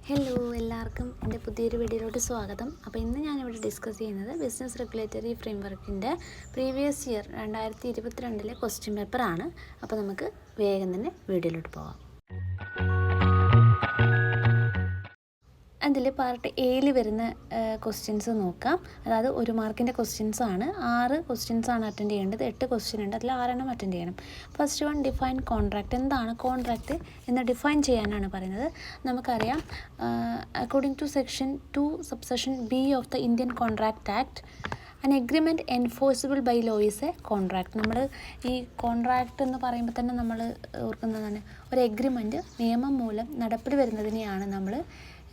Hello എല്ലാവർക്കും എൻ്റെ പുതിയൊരു വീഡിയോയിലോട്ട് സ്വാഗതം. അപ്പോൾ ഇന്ന് ഞാനിവിടെ ഡിസ്കസ് ചെയ്യുന്നത് ബിസിനസ് റെഗുലേറ്ററി ഫ്രെയിംവർക്കിൻ്റെ പ്രീവിയസ് ഇയർ 2022 ക്വസ്റ്റ്യൻ പേപ്പറാണ്. അപ്പോൾ നമുക്ക് വേഗം തന്നെ വീഡിയോയിലോട്ട് പോകാം. അതിൽ പാർട്ട് എയിൽ വരുന്ന ക്വസ്റ്റ്യൻസ് നോക്കാം. അതായത് 1 മാർക്കിൻ്റെ ക്വസ്റ്റ്യൻസാണ്. 6 ക്വസ്റ്റ്യൻസാണ് അറ്റൻഡ് ചെയ്യേണ്ടത്. 8 ക്വസ്റ്റ്യൻ ഉണ്ട്, അതിൽ 6 അറ്റൻഡ് ചെയ്യണം. First one, define contract. എന്താണ് കോൺട്രാക്റ്റ് എന്ന് ഡിഫൈൻ ചെയ്യാനാണ് പറയുന്നത്. നമുക്കറിയാം, according to section 2 subsection B of the Indian Contract Act, an agreement enforceable by law is a contract. നമ്മൾ ഈ കോൺട്രാക്റ്റ് എന്ന് പറയുമ്പോൾ തന്നെ നമ്മൾ ഓർക്കുന്നതാണ് ഒരു എഗ്രിമെൻറ്റ് നിയമം മൂലം നടപ്പിൽ വരുന്നതിനെയാണ് നമ്മൾ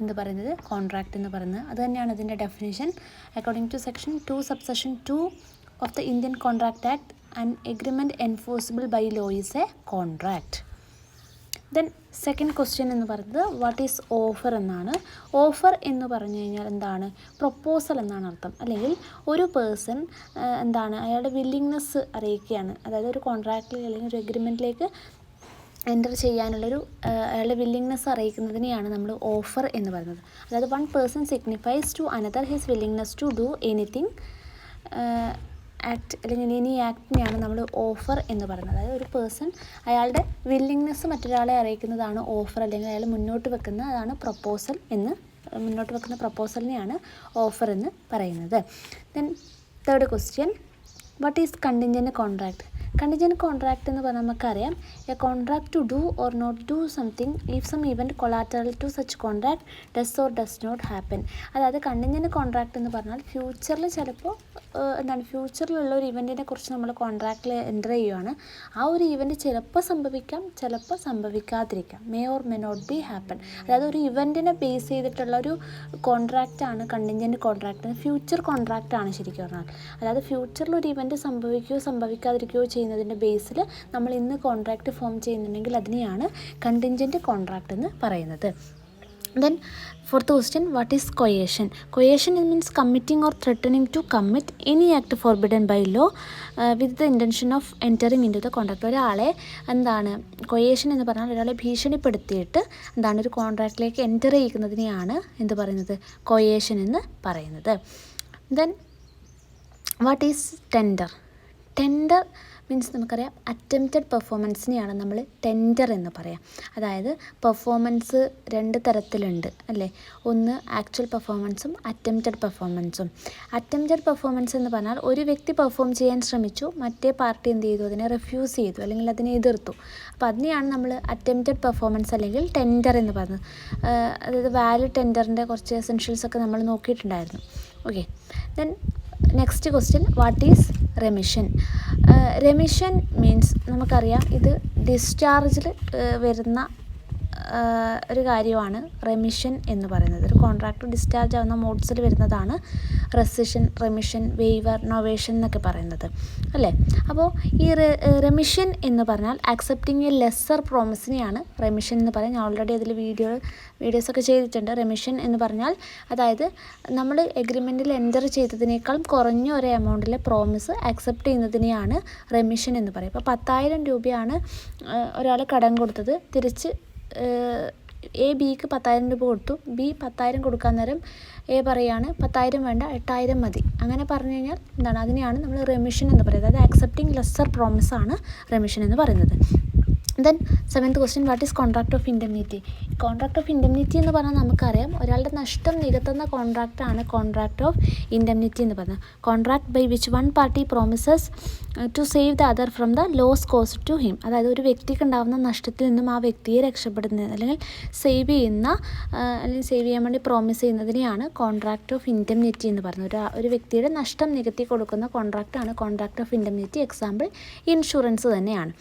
എന്ത് പറയുന്നത്, കോൺട്രാക്റ്റ് എന്ന് പറയുന്നത്. അത് തന്നെയാണ് അതിൻ്റെ definition. According to section 2 subsection 2 of the Indian Contract Act, an agreement enforceable by law is a contract. Then second question എന്ന് പറയുന്നത് വാട്ട് ഈസ് ഓഫർ എന്നാണ്. ഓഫർ എന്ന് പറഞ്ഞു കഴിഞ്ഞാൽ എന്താണ്, പ്രൊപ്പോസൽ എന്നാണ് അർത്ഥം. അല്ലെങ്കിൽ ഒരു പേഴ്സൺ എന്താണ് അയാളുടെ വില്ലിങ്നെസ് അറിയിക്കുകയാണ്. അതായത് ഒരു കോൺട്രാക്റ്റിൽ അല്ലെങ്കിൽ ഒരു എഗ്രിമെൻറ്റിലേക്ക് എൻ്റർ ചെയ്യാനുള്ളൊരു അയാളുടെ വില്ലിങ്നെസ് അറിയിക്കുന്നതിനെയാണ് നമ്മൾ ഓഫർ എന്ന് പറയുന്നത്. അതായത് one person signifies to another his willingness to do anything act അല്ലെങ്കിൽ എനി ആക്ടിനെയാണ് നമ്മൾ ഓഫർ എന്ന് പറയുന്നത്. അതായത് ഒരു പേഴ്സൺ അയാളുടെ വില്ലിങ്നെസ് മറ്റൊരാളെ അറിയിക്കുന്നതാണ് ഓഫർ. അല്ലെങ്കിൽ അയാൾ മുന്നോട്ട് വെക്കുന്ന അതാണ് പ്രൊപ്പോസൽ എന്ന് മുന്നോട്ട് വെക്കുന്ന പ്രൊപ്പോസലിനെയാണ് ഓഫർ എന്ന് പറയുന്നത്. Then third question, what is contingent contract. Contingent contract എന്ന് പറഞ്ഞാൽ നമുക്കറിയാം, a contract to do or not do something if some event collateral to such contract does or does not happen. അതായത് contingent contract എന്ന് പറഞ്ഞാൽ ഫ്യൂച്ചറിൽ ചിലപ്പോൾ ഫ്യൂച്ചറിലുള്ള ഒരു ഇവൻറ്റിനെ കുറിച്ച് നമ്മൾ കോൺട്രാക്റ്റിൽ എൻ്റർ ചെയ്യുകയാണ്. ആ ഒരു ഇവൻറ്റ് ചിലപ്പോൾ സംഭവിക്കാം, ചിലപ്പോൾ സംഭവിക്കാതിരിക്കാം. May or may not be happen. അതായത് ഒരു ഇവൻറ്റിനെ ബേസ് ചെയ്തിട്ടുള്ള ഒരു കോൺട്രാക്റ്റാണ് കണ്ടിൻജൻറ്റ് കോൺട്രാക്റ്റ്. ഫ്യൂച്ചർ കോൺട്രാക്റ്റാണ് ശരിക്കും പറഞ്ഞാൽ. അതായത് ഫ്യൂച്ചറിൽ ഒരു ഇവൻറ്റ് സംഭവിക്കുകയോ സംഭവിക്കാതിരിക്കുകയോ ചെയ്യുന്നതിൻ്റെ ബേസിൽ നമ്മൾ ഇന്ന് കോൺട്രാക്റ്റ് ഫോം ചെയ്യുന്നുണ്ടെങ്കിൽ അതിനെയാണ് കണ്ടിൻജൻറ്റ് കോൺട്രാക്റ്റ് എന്ന് പറയുന്നത്. Then fourth question, what is coercion? Coercion means committing or threatening to commit any act forbidden by law with the intention of entering into the contract. ഒരാളെ എന്താണ് കൊയേഷൻ എന്ന് പറഞ്ഞാൽ ഒരാളെ ഭീഷണിപ്പെടുത്തിയിട്ട് എന്താണ് ഒരു കോൺട്രാക്റ്റിലേക്ക് എൻ്റർ ചെയ്യിക്കുന്നതിനെയാണ് എന്ത് പറയുന്നത്, കൊയേഷൻ എന്ന് പറയുന്നത്. Then what is tender. Tender means നമുക്കറിയാം അറ്റംപ്റ്റഡ് പെർഫോമൻസിനെയാണ് നമ്മൾ ടെൻഡർ എന്ന് പറയാം. അതായത് പെർഫോമൻസ് 2 തരത്തിലുണ്ട് അല്ലേ. ഒന്ന് ആക്ച്വൽ പെർഫോമൻസും അറ്റംപ്റ്റഡ് പെർഫോമൻസും. അറ്റംപ്റ്റഡ് പെർഫോമൻസ് എന്ന് പറഞ്ഞാൽ ഒരു വ്യക്തി പെർഫോം ചെയ്യാൻ ശ്രമിച്ചു, മറ്റേ പാർട്ടി എന്ത് ചെയ്തു, അതിനെ റിഫ്യൂസ് ചെയ്തു അല്ലെങ്കിൽ അതിനെ എതിർത്തു. അപ്പോൾ അതിനെയാണ് നമ്മൾ അറ്റംപ്റ്റഡ് പെർഫോമൻസ് അല്ലെങ്കിൽ ടെൻഡർ എന്ന് പറയുന്നത്. അതായത് വാലിഡ് ടെൻഡറിൻ്റെ കുറച്ച് എസെൻഷ്യൽസ് ഒക്കെ നമ്മൾ നോക്കിയിട്ടുണ്ടായിരുന്നു. Okay, then next question, what is remission. Remission means നമുക്കറിയാം ഇത് ഡിസ്ചാർജിൽ വരുന്ന ഒരു കാര്യമാണ് റെമിഷൻ എന്ന് പറയുന്നത്. ഒരു കോൺട്രാക്ട് ഡിസ്ചാർജ് ആവുന്ന മോഡ്സിൽ വരുന്നതാണ് റെസിഷൻ, റെമിഷൻ, വെയ്വർ, നൊവേഷൻ എന്നൊക്കെ പറയുന്നത് അല്ലേ. അപ്പോൾ ഈ റെമിഷൻ എന്ന് പറഞ്ഞാൽ ആക്സെപ്റ്റിംഗ് എ ലെസ്സർ പ്രോമിസിനെയാണ് റെമിഷൻ എന്ന് പറയാം. ഞാൻ ഓൾറെഡി അതിൽ വീഡിയോസൊക്കെ ചെയ്തിട്ടുണ്ട്. റെമിഷൻ എന്ന് പറഞ്ഞാൽ അതായത് നമ്മൾ എഗ്രിമെൻറ്റിൽ എൻ്റർ ചെയ്തതിനേക്കാളും കുറഞ്ഞ ഒരു എമൗണ്ടിലെ പ്രോമിസ് ആക്സെപ്റ്റ് ചെയ്യുന്നതിനെയാണ് റെമിഷൻ എന്ന് പറയും. ഇപ്പോൾ 10,000 രൂപയാണ് ഒരാൾ കടം കൊടുത്തത്, തിരിച്ച് എ ബിക്ക് 10,000 രൂപ കൊടുത്തു. ബി 10,000 കൊടുക്കാൻ നേരം എ പറയാണ് 10,000 വേണ്ട 8,000 മതി. അങ്ങനെ പറഞ്ഞു കഴിഞ്ഞാൽ എന്താണ്, അതിനെയാണ് നമ്മൾ റെമിഷൻ എന്ന് പറയുന്നത്. അതായത് ആക്സെപ്റ്റിംഗ് ലെസ്സർ പ്രോമിസാണ് റെമിഷൻ എന്ന് പറയുന്നത്. Then 7th question, what is contract of indemnity. Contract of indemnity എന്ന് പറഞ്ഞാൽ നമുക്കറിയാം ഒരാളുടെ നഷ്ടം നികത്തുന്ന കോൺട്രാക്റ്റാണ് കോൺട്രാക്ട് ഓഫ് ഇൻഡെംനിറ്റി എന്ന് പറയുന്നത്. Contract by which one party promises to save the other from the loss caused to him. അതായത് ഒരു വ്യക്തിക്ക് ഉണ്ടാകുന്ന നഷ്ടത്തിൽ നിന്നും ആ വ്യക്തിയെ രക്ഷപ്പെടുന്നത് അല്ലെങ്കിൽ സേവ് ചെയ്യാൻ വേണ്ടി പ്രോമിസ് ചെയ്യുന്നതിനെയാണ് കോൺട്രാക്ട് ഓഫ് ഇൻഡെംനിറ്റി എന്ന് പറയുന്നത്. ഒരു വ്യക്തിയുടെ നഷ്ടം നികത്തി കൊടുക്കുന്ന കോൺട്രാക്റ്റാണ് contract of indemnity. Example insurance തന്നെയാണ്.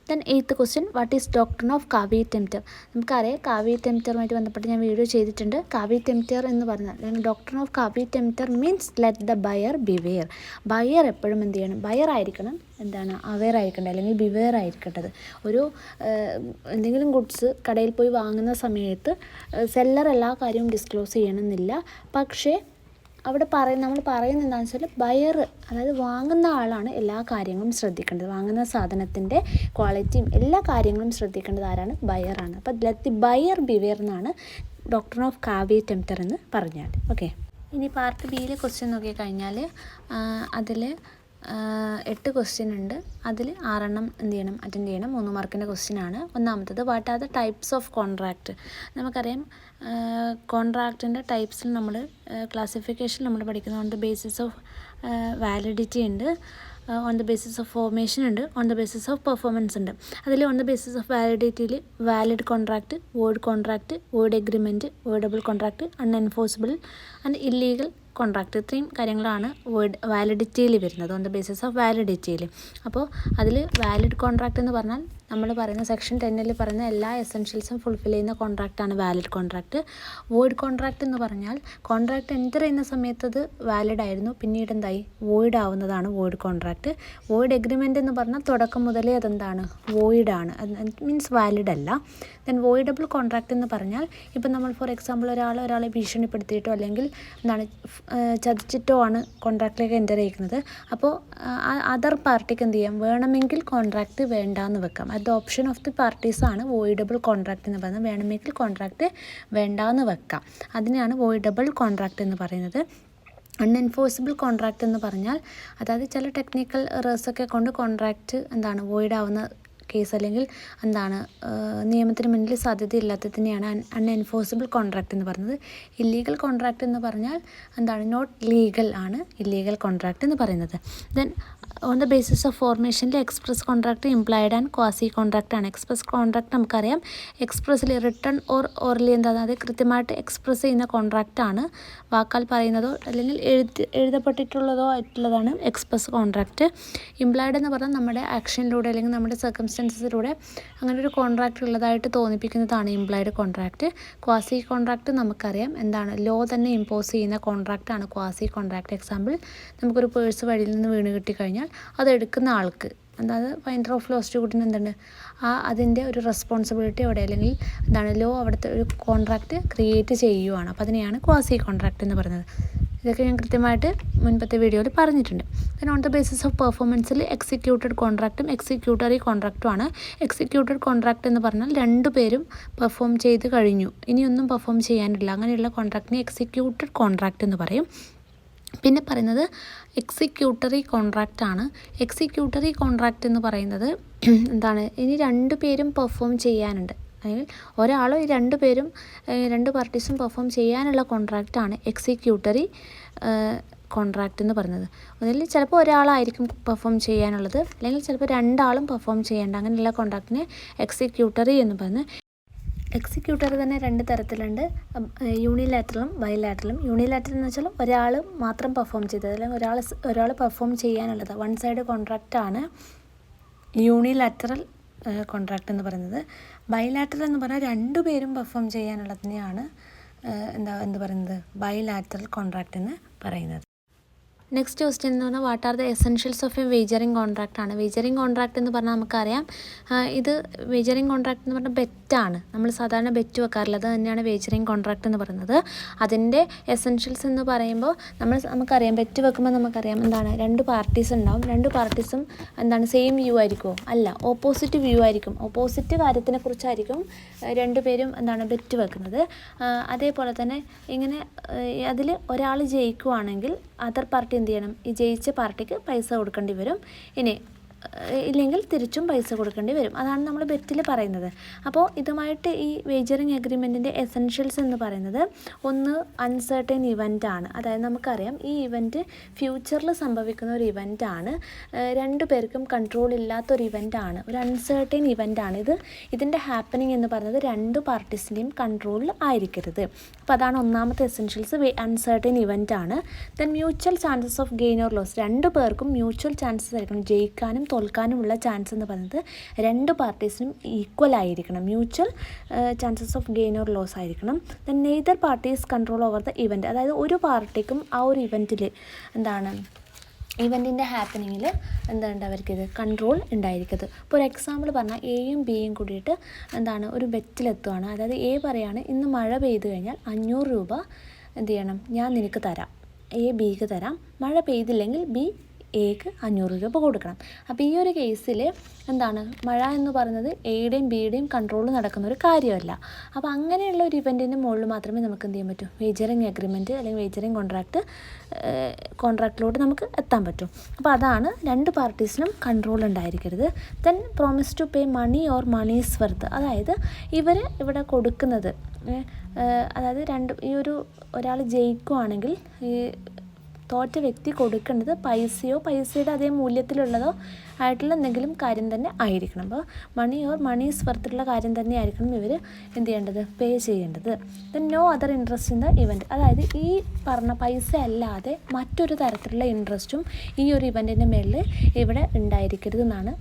Then 8th question, what is doctrine of caveat emptor. നമുക്കറിയാം കാവിയറ്റംപ്റ്ററുമായിട്ട് ബന്ധപ്പെട്ട് ഞാൻ വീഡിയോ ചെയ്തിട്ടുണ്ട്. കാവിയറ്റംപ്റ്റർ എന്ന് പറഞ്ഞാൽ അല്ലെങ്കിൽ doctrine of caveat emptor means let the buyer beware. Buyer എപ്പോഴും എന്ത് ചെയ്യണം, ബയർ ആയിരിക്കണം അവെയർ ആയിരിക്കേണ്ടത് അല്ലെങ്കിൽ ബിവെയർ ആയിരിക്കേണ്ടത്. ഒരു എന്തെങ്കിലും ഗുഡ്സ് കടയിൽ പോയി വാങ്ങുന്ന സമയത്ത് സെല്ലർ എല്ലാ കാര്യവും ഡിസ്ക്ലോസ് ചെയ്യണമെന്നില്ല. പക്ഷേ അവിടെ നമ്മൾ പറയുന്നത് എന്താണെന്ന് വെച്ചാൽ ബയർ, അതായത് വാങ്ങുന്ന ആളാണ് എല്ലാ കാര്യങ്ങളും ശ്രദ്ധിക്കേണ്ടത്. വാങ്ങുന്ന സാധനത്തിൻ്റെ ക്വാളിറ്റിയും എല്ലാ കാര്യങ്ങളും ശ്രദ്ധിക്കേണ്ടത് ആരാണ്, ബയറാണ്. അപ്പോൾ ലെറ്റ് ദി ബയർ ബിവെയർ എന്നാണ് ഡോക്ട്രിൻ ഓഫ് കാവിയറ്റംപ്റ്റർ എന്ന് പറഞ്ഞാൽ. ഓക്കെ, ഇനി പാർട്ട് ബിയിലെ ക്വസ്റ്റ്യൻ നോക്കിക്കഴിഞ്ഞാൽ അതിൽ 8 ക്വസ്റ്റ്യൻ ഉണ്ട്. അതിൽ 6 എന്ത് ചെയ്യണം, അറ്റൻഡ് ചെയ്യണം. 3 മാർക്കിൻ്റെ ക്വസ്റ്റ്യൻ ആണ്. ഒന്നാമത്തത് what are the types of contract. നമുക്കറിയാം കോൺട്രാക്റ്റിൻ്റെ ടൈപ്സിൽ നമ്മൾ ക്ലാസിഫിക്കേഷൻ നമ്മൾ പഠിക്കുന്നത് on the basis of validity ഉണ്ട്, on the basis of formation ഉണ്ട്, on the basis of performance ഉണ്ട്. അതിൽ ഓൺ ദ ബേസിസ് ഓഫ് വാലിഡിറ്റിയിൽ valid contract, void agreement, voidable contract, unenforceable and illegal contract, ഇത്രയും കാര്യങ്ങളാണ് വാലിഡിറ്റിയിൽ വരുന്നത്, ഓൺ ദ ബേസിസ് ഓഫ് വാലിഡിറ്റിയിൽ. അപ്പോൾ അതിൽ വാലിഡ് കോൺട്രാക്റ്റ് എന്ന് പറഞ്ഞാൽ നമ്മൾ പറയുന്ന സെക്ഷൻ 10 പറയുന്ന എല്ലാ എസെൻഷ്യൽസും ഫുൾഫിൽ ചെയ്യുന്ന കോൺട്രാക്റ്റാണ് വാലിഡ് കോൺട്രാക്റ്റ്. വോയിഡ് കോൺട്രാക്റ്റ് എന്ന് പറഞ്ഞാൽ കോൺട്രാക്റ്റ് എൻ്റർ ചെയ്യുന്ന സമയത്ത് അത് വാലിഡ് ആയിരുന്നു, പിന്നീട് എന്തായി വോയിഡ് ആവുന്നതാണ് വോയിഡ് കോൺട്രാക്റ്റ്. വോയിഡ് എഗ്രിമെൻ്റ് എന്ന് പറഞ്ഞാൽ തുടക്കം മുതലേ അതെന്താണ്, വോയിഡ് ആണ്, മീൻസ് വാലിഡ് അല്ല. ദെൻ വോയിഡബിൾ കോൺട്രാക്റ്റ് എന്ന് പറഞ്ഞാൽ ഇപ്പം നമ്മൾ ഫോർ എക്സാമ്പിൾ ഒരാളെ ഭീഷണിപ്പെടുത്തിയിട്ടോ അല്ലെങ്കിൽ എന്താണ് ചതിച്ചിട്ടോ ആണ് കോൺട്രാക്റ്റിലേക്ക് എൻ്റർ ചെയ്യുന്നത്. അപ്പോൾ അതർ പാർട്ടിക്ക് എന്ത് ചെയ്യാം, വേണമെങ്കിൽ കോൺട്രാക്റ്റ് വേണ്ടാന്ന് വെക്കാം. At the option of the parties ആണ് വോയിഡബിൾ കോൺട്രാക്റ്റ് എന്ന് പറയുന്നത്. വേണമെങ്കിൽ കോൺട്രാക്റ്റ് വേണ്ടാന്ന് വെക്കാം, അതിനെയാണ് വോയിഡബിൾ കോൺട്രാക്റ്റ് എന്ന് പറയുന്നത്. അൺഎൻഫോഴ്സിബിൾ കോൺട്രാക്റ്റ് എന്ന് പറഞ്ഞാൽ അതായത് ചില ടെക്നിക്കൽ എറേഴ്സൊക്കെ കൊണ്ട് കോൺട്രാക്റ്റ് എന്താണ് വോയിഡ് ആവുന്ന കേസ് അല്ലെങ്കിൽ എന്താണ് നിയമത്തിന് മുന്നിൽ സാധ്യതയില്ലാത്തതിനെയാണ് അൺഎൻഫോഴ്സിബിൾ കോൺട്രാക്റ്റ് എന്ന് പറയുന്നത്. ഇല്ലീഗൽ കോൺട്രാക്റ്റ് എന്ന് പറഞ്ഞാൽ എന്താണ് നോട്ട് ലീഗൽ ആണ് ഇല്ലീഗൽ കോൺട്രാക്റ്റ് എന്ന് പറയുന്നത്. Then on the basis of ഫോർമേഷനിൽ express contract, implied and quasi contract ആണ്. എക്സ്പ്രസ് കോൺട്രാക്റ്റ് നമുക്കറിയാം എക്സ്പ്രസ്സിൽ റിട്ടേൺ ഓർലി എന്താണ് അത് കൃത്യമായിട്ട് എക്സ്പ്രസ് ചെയ്യുന്ന കോൺട്രാക്റ്റാണ്, വാക്കാൽ പറയുന്നതോ അല്ലെങ്കിൽ എഴുതപ്പെട്ടിട്ടുള്ളതോ ആയിട്ടുള്ളതാണ് എക്സ്പ്രസ് കോൺട്രാക്റ്റ്. ഇംപ്ലൈഡ് എന്ന് പറഞ്ഞാൽ നമ്മുടെ ആക്ഷനിലൂടെ അല്ലെങ്കിൽ നമ്മുടെ സർക്കംസ്റ്റൻസസിലൂടെ അങ്ങനെ ഒരു കോൺട്രാക്റ്റ് ഉള്ളതായിട്ട് തോന്നിപ്പിക്കുന്നതാണ് ഇംപ്ലൈഡ് കോൺട്രാക്റ്റ്. ക്വാസി കോൺട്രാക്റ്റ് നമുക്കറിയാം എന്താണ് ലോ തന്നെ ഇമ്പോസ് ചെയ്യുന്ന കോൺട്രാക്റ്റാണ് ക്വാസി കോൺട്രാക്റ്റ്. എക്സാമ്പിൾ നമുക്കൊരു പേഴ്സ് വഴിയിൽ നിന്ന് വീണ് കിട്ടിക്കഴിഞ്ഞാൽ അതെടുക്കുന്ന ആൾക്ക് അതായത് ഫൈൻഡർ ഓഫ് ലോസ്റ്റ് കൂട്ടിന് എന്തുണ്ട് അതിൻ്റെ ഒരു റെസ്പോൺസിബിലിറ്റി അവിടെ അല്ലെങ്കിൽ എന്താണ് ലോ അവിടുത്തെ ഒരു കോൺട്രാക്റ്റ് ക്രിയേറ്റ് ചെയ്യുവാണ്. അപ്പോൾ അതിനെയാണ് ക്വാസി കോൺട്രാക്റ്റ് എന്ന് പറയുന്നത്. ഇതൊക്കെ ഞാൻ കൃത്യമായിട്ട് മുൻപത്തെ വീഡിയോയിൽ പറഞ്ഞിട്ടുണ്ട്. Then on the basis of പെർഫോമൻസിൽ എക്സിക്യൂട്ടഡ് കോൺട്രാക്റ്റും എക്സിക്യൂട്ടറി കോൺട്രാക്റ്റും ആണ്. എക്സിക്യൂട്ടഡ് കോൺട്രാക്റ്റ് എന്ന് പറഞ്ഞാൽ 2 പേരും പെർഫോം ചെയ്ത് കഴിഞ്ഞു, ഇനിയൊന്നും പെർഫോം ചെയ്യാനില്ല, അങ്ങനെയുള്ള കോൺട്രാക്റ്റിനെ എക്സിക്യൂട്ടഡ് കോൺട്രാക്റ്റ് എന്ന് പറയും. പിന്നെ പറയുന്നത് എക്സിക്യൂട്ടറി കോൺട്രാക്റ്റ് ആണ്. എക്സിക്യൂട്ടറി കോൺട്രാക്റ്റ് എന്ന് പറയുന്നത് എന്താണ്, ഇനി 2 പേരും പെർഫോം ചെയ്യാനുണ്ട്, അല്ലെങ്കിൽ ഒരാളോ 2 പേരും 2 പാർട്ടീസും പെർഫോം ചെയ്യാനുള്ള കോൺട്രാക്റ്റാണ് എക്സിക്യൂട്ടറി കോൺട്രാക്റ്റ് എന്ന് പറയുന്നത്. അതിൽ ചിലപ്പോൾ ഒരാളായിരിക്കും പെർഫോം ചെയ്യാനുള്ളത്, അല്ലെങ്കിൽ ചിലപ്പോൾ 2 ആളും പെർഫോം ചെയ്യേണ്ട, അങ്ങനെയുള്ള കോൺട്രാക്റ്റിനെ എക്സിക്യൂട്ടറി എന്ന് പറയുന്നത്. എക്സിക്യൂട്ടർ തന്നെ 2 തരത്തിലുണ്ട്, യൂണിലാറ്ററലും ബൈലാറ്ററലും. യൂണിലാറ്ററൽ എന്ന് വെച്ചാൽ ഒരാൾ മാത്രം പെർഫോം ചെയ്തത് അല്ലെങ്കിൽ ഒരാൾ പെർഫോം ചെയ്യാനുള്ളത് വൺ സൈഡ് കോൺട്രാക്റ്റാണ് യൂണിലാറ്ററൽ കോൺട്രാക്റ്റ് എന്ന് പറയുന്നത്. ബൈലാറ്ററൽ എന്ന് പറഞ്ഞാൽ 2 പേരും പെർഫോം ചെയ്യാനുള്ളതിനെയാണ് എന്ത് പറയുന്നത് ബൈലാറ്ററൽ കോൺട്രാക്റ്റ് എന്ന് പറയുന്നത്. നെക്സ്റ്റ് ക്വസ്റ്റ്യൻ എന്ന് പറഞ്ഞാൽ what are the essentials of a wagering contract ആണ്. വേജറിങ് കോൺട്രാക്റ്റ് എന്ന് പറഞ്ഞാൽ നമുക്കറിയാം ഇത് വേജറിങ് കോൺട്രാക്റ്റ് എന്ന് പറഞ്ഞാൽ ബെറ്റാണ്, നമ്മൾ സാധാരണ ബെറ്റ് വെക്കാറില്ല, അത് തന്നെയാണ് വേജറിങ് കോൺട്രാക്റ്റ് എന്ന് പറയുന്നത്. അതിൻ്റെ എസെൻഷ്യൽസ് എന്ന് പറയുമ്പോൾ നമുക്കറിയാം ബെറ്റ് വെക്കുമ്പോൾ നമുക്കറിയാം എന്താണ് 2 പാർട്ടീസ് ഉണ്ടാവും, 2 പാർട്ടീസും എന്താണ് സെയിം വ്യൂ ആയിരിക്കുമോ, അല്ല ഓപ്പോസിറ്റ് വ്യൂ ആയിരിക്കും, ഓപ്പോസിറ്റ് കാര്യത്തിനെ കുറിച്ചായിരിക്കും 2 പേരും എന്താണ് ബെറ്റ് വെക്കുന്നത്. അതേപോലെ തന്നെ ഇങ്ങനെ അതിൽ ഒരാൾ ജയിക്കുവാണെങ്കിൽ അതർ പാർട്ടി എന്ത് ചെയ്യണം, ഈ ജയിച്ച പാർട്ടിക്ക് പൈസ കൊടുക്കേണ്ടി വരും, ഇല്ലെങ്കിൽ തിരിച്ചും പൈസ കൊടുക്കേണ്ടി വരും. അതാണ് നമ്മൾ ബെറ്റിൽ പറയുന്നത്. അപ്പോൾ ഇതുമായിട്ട് ഈ വേജറിങ് എഗ്രിമെൻറ്റിൻ്റെ എസെൻഷ്യൽസ് എന്ന് പറയുന്നത് ഒന്ന് അൺസർട്ടൻ ഇവൻ്റ് ആണ്. അതായത് നമുക്കറിയാം ഈ ഇവൻറ്റ് ഫ്യൂച്ചറിൽ സംഭവിക്കുന്ന ഒരു ഇവൻ്റ് ആണ്, 2 പേർക്കും കൺട്രോൾ ഇല്ലാത്തൊരു ഇവൻ്റ് ആണ്, ഒരു അൺസർട്ടൻ ഇവൻ്റ് ആണ്. ഇതിൻ്റെ ഹാപ്പനിങ് എന്ന് പറയുന്നത് 2 പാർട്ടീസിൻ്റെയും കൺട്രോളിൽ ആയിരിക്കരുത്. അപ്പോൾ അതാണ് ഒന്നാമത്തെ എസെൻഷ്യൽസ്, അൺസർട്ടൻ ഇവൻ്റ് ആണ്. Then mutual chances of gain or loss, 2 പേർക്കും മ്യൂച്വൽ ചാൻസസ് ആയിരിക്കണം, ജയിക്കാനും തോൽക്കാനുമുള്ള ചാൻസ് എന്ന് പറയുന്നത് 2 പാർട്ടീസിനും ഈക്വൽ ആയിരിക്കണം, mutual chances of gain or loss ആയിരിക്കണം. Then neither parties control over the event, അതായത് ഒരു പാർട്ടിക്കും ആ ഒരു ഇവൻറ്റിൽ എന്താണ് ഇവൻറ്റിൻ്റെ ഹാപ്പനിങ്ങിൽ എന്താണ് അവർക്കിത് കൺട്രോൾ ഉണ്ടായിരിക്കരുത്. ഇപ്പോൾ ഒരു എക്സാമ്പിൾ പറഞ്ഞാൽ എയും ബിയും കൂടിയിട്ട് എന്താണ് ഒരു ബെറ്റിലെത്തുകയാണ്. അതായത് എ പറയാണ് ഇന്ന് മഴ പെയ്തു കഴിഞ്ഞാൽ 500 രൂപ എന്ത് ചെയ്യണം ഞാൻ നിനക്ക് തരാം, എ ബിക്ക് തരാം, മഴ പെയ്തില്ലെങ്കിൽ ബി എക്ക് 500 രൂപ കൊടുക്കണം. അപ്പോൾ ഈ ഒരു കേസിൽ എന്താണ്, മഴ എന്ന് പറയുന്നത് എയുടെയും ബിയുടെയും കൺട്രോൾ നടക്കുന്ന ഒരു കാര്യമല്ല. അപ്പോൾ അങ്ങനെയുള്ള ഒരു ഇവൻറ്റിൻ്റെ മുകളിൽ മാത്രമേ നമുക്ക് എന്ത് ചെയ്യാൻ പറ്റൂ, വേജറിങ് എഗ്രിമെൻറ്റ് അല്ലെങ്കിൽ വേജറിങ് കോൺട്രാക്റ്റിലോട്ട് നമുക്ക് എത്താൻ പറ്റും. അപ്പോൾ അതാണ് രണ്ട് പാർട്ടീസിനും കൺട്രോൾ ഉണ്ടായിരിക്കരുത്. Then promise to pay money or money's worth, അതായത് ഇവർ ഇവിടെ കൊടുക്കുന്നത്, അതായത് ഒരാൾ ജയിക്കുവാണെങ്കിൽ ഈ തോറ്റ വ്യക്തി കൊടുക്കേണ്ടത് പൈസയോ പൈസയുടെ അതേ മൂല്യത്തിലുള്ളതോ ആയിട്ടുള്ള എന്തെങ്കിലും കാര്യം തന്നെ ആയിരിക്കണം. അപ്പോൾ മണി ഓർ മണീസ് വർത്തുള്ള കാര്യം തന്നെ ആയിരിക്കണം ഇവർ എന്ത് ചെയ്യേണ്ടത്, പേ ചെയ്യേണ്ടത്. Then no other interest in the event, അതായത് ഈ പറഞ്ഞ പൈസ അല്ലാതെ മറ്റൊരു തരത്തിലുള്ള ഇൻട്രസ്റ്റും ഈ ഒരു ഇവൻറ്റിൻ്റെ മേളിൽ ഇവിടെ ഉണ്ടായിരിക്കരുതെന്നാണ്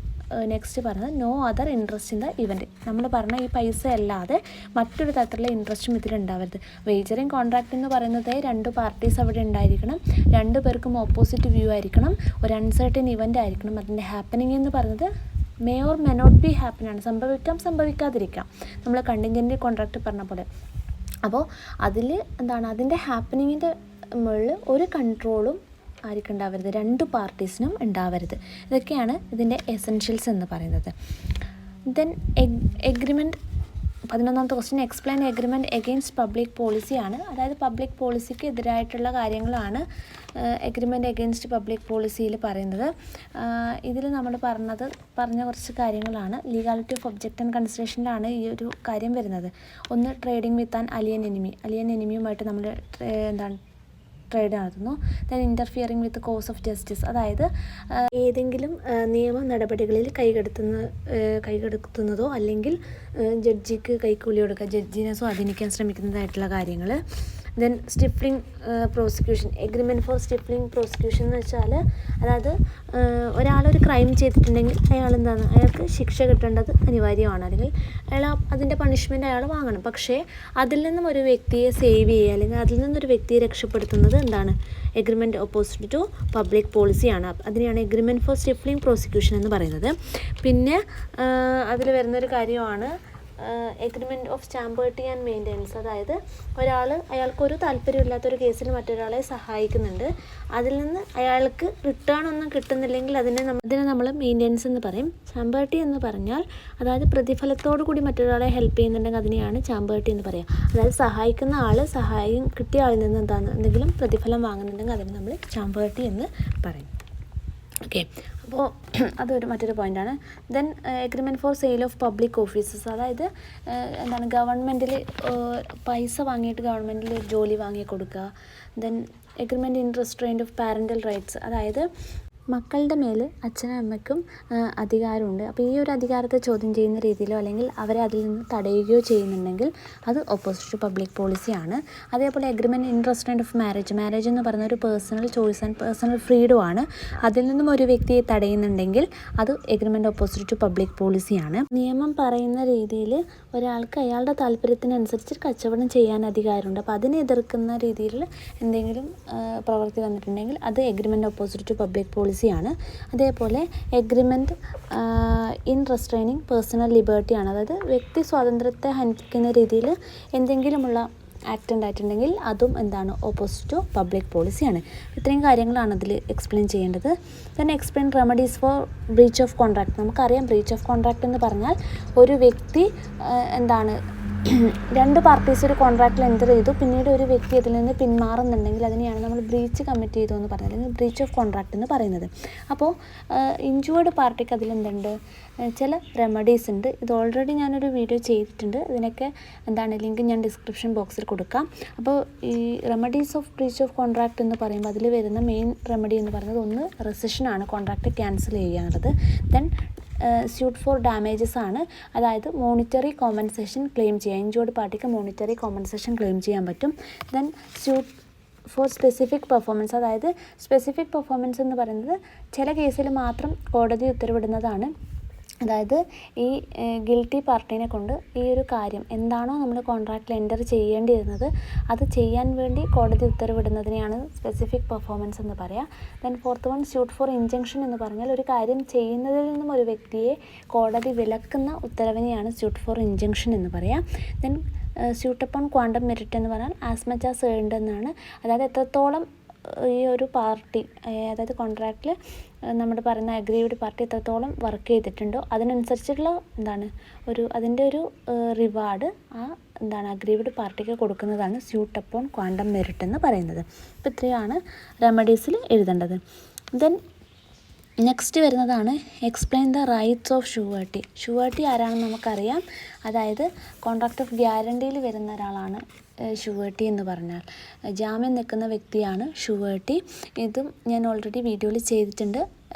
നെക്സ്റ്റ് പറഞ്ഞത്. No other interest in the event, നമ്മൾ പറഞ്ഞ ഈ പൈസ അല്ലാതെ മറ്റൊരു തരത്തിലുള്ള ഇൻട്രസ്റ്റും ഇതിലുണ്ടാവരുത്. വേജറിങ് കോൺട്രാക്റ്റ് എന്ന് പറയുന്നത് രണ്ട് പാർട്ടീസ് അവിടെ ഉണ്ടായിരിക്കണം, രണ്ട് പേർക്കും ഓപ്പോസിറ്റ് വ്യൂ ആയിരിക്കണം, ഒരു അൺസർട്ടൻ ഇവൻ്റ് ആയിരിക്കണം. അതിൻ്റെ ഹാപ്പനിങ് എന്ന് പറയുന്നത് may or may not be ഹാപ്പനാണ്, സംഭവിക്കാം സംഭവിക്കാതിരിക്കാം, നമ്മൾ കണ്ടിൻജൻ്റ് കോൺട്രാക്റ്റ് പറഞ്ഞ പോലെ. അപ്പോൾ അതിൽ എന്താണ്, അതിൻ്റെ ഹാപ്പനിങ്ങിൻ്റെ മുകളിൽ ഒരു കൺട്രോളും ആർക്കും ഉണ്ടാവരുത്, രണ്ട് പാർട്ടീസിനും ഉണ്ടാവരുത്. ഇതൊക്കെയാണ് ഇതിൻ്റെ എസെൻഷ്യൽസ് എന്ന് പറയുന്നത്. ദെൻ എഗ്രിമെൻറ്റ് 11ാമത്തെ question, explain agreement against public പോളിസിയാണ്. അതായത് പബ്ലിക് പോളിസിക്ക് എതിരായിട്ടുള്ള കാര്യങ്ങളാണ് എഗ്രിമെൻറ്റ് എഗെയിൻസ്റ്റ് പബ്ലിക് പോളിസിയിൽ പറയുന്നത്. ഇതിൽ നമ്മൾ പറഞ്ഞ കുറച്ച് കാര്യങ്ങളാണ്. ലീഗാലിറ്റി ഓഫ് ഒബ്ജക്റ്റ് ആൻഡ് കൺസിഡറേഷനിലാണ് ഈ ഒരു കാര്യം വരുന്നത്. ഒന്ന്, ട്രേഡിംഗ് വിത്ത് ആൻ അലിയൻ എനിമിയുമായിട്ട് നമ്മൾ ട്രേഡ് നടത്തുന്നു. Then interfering with course of justice, അതായത് ഏതെങ്കിലും നിയമ നടപടികളിൽ കൈകടത്തുന്നതോ അല്ലെങ്കിൽ ജഡ്ജിക്ക് കൈക്കൂലി കൊടുക്കുക, ജഡ്ജിനെ സ്വാധീനിക്കാൻ ശ്രമിക്കുന്നതായിട്ടുള്ള കാര്യങ്ങൾ. Then stifling prosecution, agreement for stifling prosecution എന്ന് വെച്ചാൽ, അതായത് ഒരാളൊരു ക്രൈം ചെയ്തിട്ടുണ്ടെങ്കിൽ അയാൾക്ക് ശിക്ഷ കിട്ടേണ്ടത് അനിവാര്യമാണ്, അല്ലെങ്കിൽ അതിൻ്റെ പണിഷ്മെൻറ്റ് അയാൾ വാങ്ങണം. പക്ഷേ അതിൽ നിന്നും ഒരു വ്യക്തിയെ സേവ് ചെയ്യുക അല്ലെങ്കിൽ അതിൽ നിന്നൊരു വ്യക്തിയെ രക്ഷപ്പെടുത്തുന്നത് എന്താണ്, എഗ്രിമെൻറ്റ് ഓപ്പോസിറ്റ് ടു പബ്ലിക് പോളിസിയാണ്. അതിനെയാണ് എഗ്രിമെൻറ്റ് ഫോർ സ്റ്റിഫ്ലിംഗ് പ്രോസിക്യൂഷൻ എന്ന് പറയുന്നത്. പിന്നെ അതിൽ വരുന്നൊരു കാര്യമാണ് എഗ്രിമെൻറ്റ് ഓഫ് സ്റ്റാമ്പേർട്ടി ആൻഡ് മെയിൻ്റെനൻസ്, അതായത് അയാൾക്കൊരു താല്പര്യമില്ലാത്തൊരു കേസിൽ മറ്റൊരാളെ സഹായിക്കുന്നുണ്ട്, അതിൽ നിന്ന് അയാൾക്ക് റിട്ടേൺ ഒന്നും കിട്ടുന്നില്ലെങ്കിൽ അതിനെ നമ്മൾ മെയിൻ്റെനൻസ് എന്ന് പറയും. ചാമ്പേർട്ടി എന്ന് പറഞ്ഞാൽ, അതായത് പ്രതിഫലത്തോടു കൂടി മറ്റൊരാളെ ഹെൽപ്പ് ചെയ്യുന്നുണ്ടെങ്കിൽ അതിനെയാണ് ചാമ്പേർട്ടി എന്ന് പറയുക. അതായത് സഹായിക്കുന്ന ആൾ സഹായം കിട്ടിയ ആളിൽ നിന്ന് എന്തെങ്കിലും പ്രതിഫലം വാങ്ങുന്നുണ്ടെങ്കിൽ അതിനെ നമ്മൾ ചാമ്പേർട്ടി എന്ന് പറയും. ഓക്കെ, അപ്പോൾ അതൊരു മറ്റൊരു പോയിൻ്റാണ്. Then agreement for sale of public offices, അതായത് ഗവൺമെൻറ്റിൽ പൈസ വാങ്ങിയിട്ട് ഗവൺമെൻറ്റിൽ ജോലി വാങ്ങി കൊടുക്കുക. Then agreement in restraint of parental rights, അതായത് മക്കളുടെ മേൽ അച്ഛനും അമ്മയ്ക്കും അധികാരമുണ്ട്. അപ്പോൾ ഈ ഒരു അധികാരത്തെ ചോദ്യം ചെയ്യുന്ന രീതിയിലോ അല്ലെങ്കിൽ അവരെ അതിൽ നിന്ന് തടയുകയോ ചെയ്യുന്നുണ്ടെങ്കിൽ അത് ഓപ്പോസിറ്റ് ടു പബ്ലിക് പോളിസിയാണ്. അതേപോലെ agreement in restraint of marriage എന്ന് പറയുന്ന ഒരു personal choice and personal freedom ആണ്. അതിൽ നിന്നും ഒരു വ്യക്തിയെ തടയുന്നുണ്ടെങ്കിൽ അത് എഗ്രിമെൻറ്റ് ഓപ്പോസിറ്റ് ടു പബ്ലിക് പോളിസിയാണ്. നിയമം പറയുന്ന രീതിയിൽ ഒരാൾക്ക് അയാളുടെ താല്പര്യത്തിനനുസരിച്ച് കച്ചവടം ചെയ്യാൻ അധികാരമുണ്ട്. അപ്പോൾ അതിനെ എതിർക്കുന്ന രീതിയിൽ എന്തെങ്കിലും പ്രവൃത്തി വന്നിട്ടുണ്ടെങ്കിൽ അത് എഗ്രിമെൻറ്റ് ഓപ്പോസിറ്റ് ടു പബ്ലിക് പോളിസിയാണ്. അതേപോലെ എഗ്രിമെൻറ്റ് ഇൻ റെസ്ട്രെയിനിങ് പേഴ്സണൽ ലിബർട്ടിയാണ്, അതായത് വ്യക്തി സ്വാതന്ത്ര്യത്തെ ഹനിക്കുന്ന രീതിയിൽ എന്തെങ്കിലുമുള്ള ആക്ട് ഉണ്ടായിട്ടുണ്ടെങ്കിൽ അതും ഓപ്പോസിറ്റ് ടു പബ്ലിക് പോളിസിയാണ്. ഇത്രയും കാര്യങ്ങളാണ് അതിൽ എക്സ്പ്ലെയിൻ ചെയ്യേണ്ടത്. Then explain remedies for breach of contract. നമുക്കറിയാം ബ്രീച്ച് ഓഫ് കോൺട്രാക്ട് എന്ന് പറഞ്ഞാൽ ഒരു വ്യക്തി രണ്ട് പാർട്ടീസ് ഒരു കോൺട്രാക്റ്റിൽ എൻ്റർ ചെയ്തു, പിന്നീട് ഒരു വ്യക്തി അതിൽ നിന്ന് പിന്മാറുന്നുണ്ടെങ്കിൽ അതിനെയാണ് നമ്മൾ ബ്രീച്ച് കമ്മിറ്റ് ചെയ്തു എന്ന് പറയുന്നത്, അല്ലെങ്കിൽ ബ്രീച്ച് ഓഫ് കോൺട്രാക്ട് എന്ന് പറയുന്നത്. അപ്പോൾ ഇൻജുവേർഡ് പാർട്ടിക്ക് അതിലെന്തുണ്ട്, ചില റെമഡീസ് ഉണ്ട്. ഇത് ഓൾറെഡി ഞാനൊരു വീഡിയോ ചെയ്തിട്ടുണ്ട്, ഇതിനൊക്കെ ലിങ്ക് ഞാൻ ഡിസ്ക്രിപ്ഷൻ ബോക്സിൽ കൊടുക്കാം. അപ്പോൾ ഈ remedies of breach of contract എന്ന് പറയുമ്പോൾ അതിൽ വരുന്ന മെയിൻ റെമഡി എന്ന് പറയുന്നത് ഒന്ന് റെസിഷനാണ്, കോൺട്രാക്റ്റ് ക്യാൻസൽ ചെയ്യുക എന്നുള്ളത്. ദെൻ സ്യൂട്ട് ഫോർ ഡാമേജസ് ആണ്, അതായത് മോണിറ്ററി കോമ്പൻസേഷൻ ക്ലെയിം ചെയ്യുക. ഇൻജുവേർഡ് പാർട്ടിക്ക് മോണിറ്ററി കോമ്പൻസേഷൻ ക്ലെയിം ചെയ്യാൻ പറ്റും. Then suit for specific performance, അതായത് സ്പെസിഫിക് പെർഫോമൻസ് എന്ന് പറയുന്നത് ചില കേസിൽ മാത്രം കോടതി ഉത്തരവിടുന്നതാണ്. അതായത് ഈ ഗിൽറ്റി പാർട്ടീനെ കൊണ്ട് ഈ ഒരു കാര്യം എന്താണോ നമ്മൾ കോൺട്രാക്റ്റിൽ എൻ്റർ ചെയ്യേണ്ടിയിരുന്നത് അത് ചെയ്യാൻ വേണ്ടി കോടതി ഉത്തരവിടുന്നതിനെയാണ് സ്പെസിഫിക് പെർഫോമൻസ് എന്ന് പറയുക. Then fourth one, suit for injunction എന്ന് പറഞ്ഞാൽ ഒരു കാര്യം ചെയ്യുന്നതിൽ നിന്നും ഒരു വ്യക്തിയെ കോടതി വിലക്കുന്ന ഉത്തരവിനെയാണ് സ്യൂട്ട് ഫോർ ഇൻജങ്ഷൻ എന്ന് പറയുക. Then suit upon quantum merit എന്ന് പറഞ്ഞാൽ ആസ് മച്ച് ആസ് ഏൺഡ് എന്നാണ്, അതായത് എത്രത്തോളം ഈ ഒരു പാർട്ടി അതായത് കോൺട്രാക്റ്റിൽ നമ്മുടെ പറയുന്ന അഗ്രീവ്ഡ് പാർട്ടി എത്രത്തോളം വർക്ക് ചെയ്തിട്ടുണ്ടോ അതിനനുസരിച്ചുള്ള അതിൻ്റെ ഒരു റിവാർഡ് അഗ്രീവ്ഡ് പാർട്ടിക്ക് കൊടുക്കുന്നതാണ് സ്യൂട്ട് അപ്പോൺ ക്വാണ്ടം മെറിറ്റ് എന്ന് പറയുന്നത്. അപ്പോൾ ഇത്രയാണ് റെമഡീസിൽ എഴുതേണ്ടത്. ദെൻ നെക്സ്റ്റ് വരുന്നതാണ് explain the rights of surety. Surety ആരാണെന്ന് നമുക്കറിയാം. അതായത് കോൺട്രാക്ട് ഓഫ് ഗ്യാരണ്ടിയിൽ വരുന്ന ഒരാളാണ് ഷുവർട്ടി എന്ന് പറഞ്ഞാൽ. ജാമ്യം നിൽക്കുന്ന വ്യക്തിയാണ് ഷുവർട്ടി. ഇതും ഞാൻ ഓൾറെഡി വീഡിയോയിൽ ചെയ്തിട്ടുണ്ട്.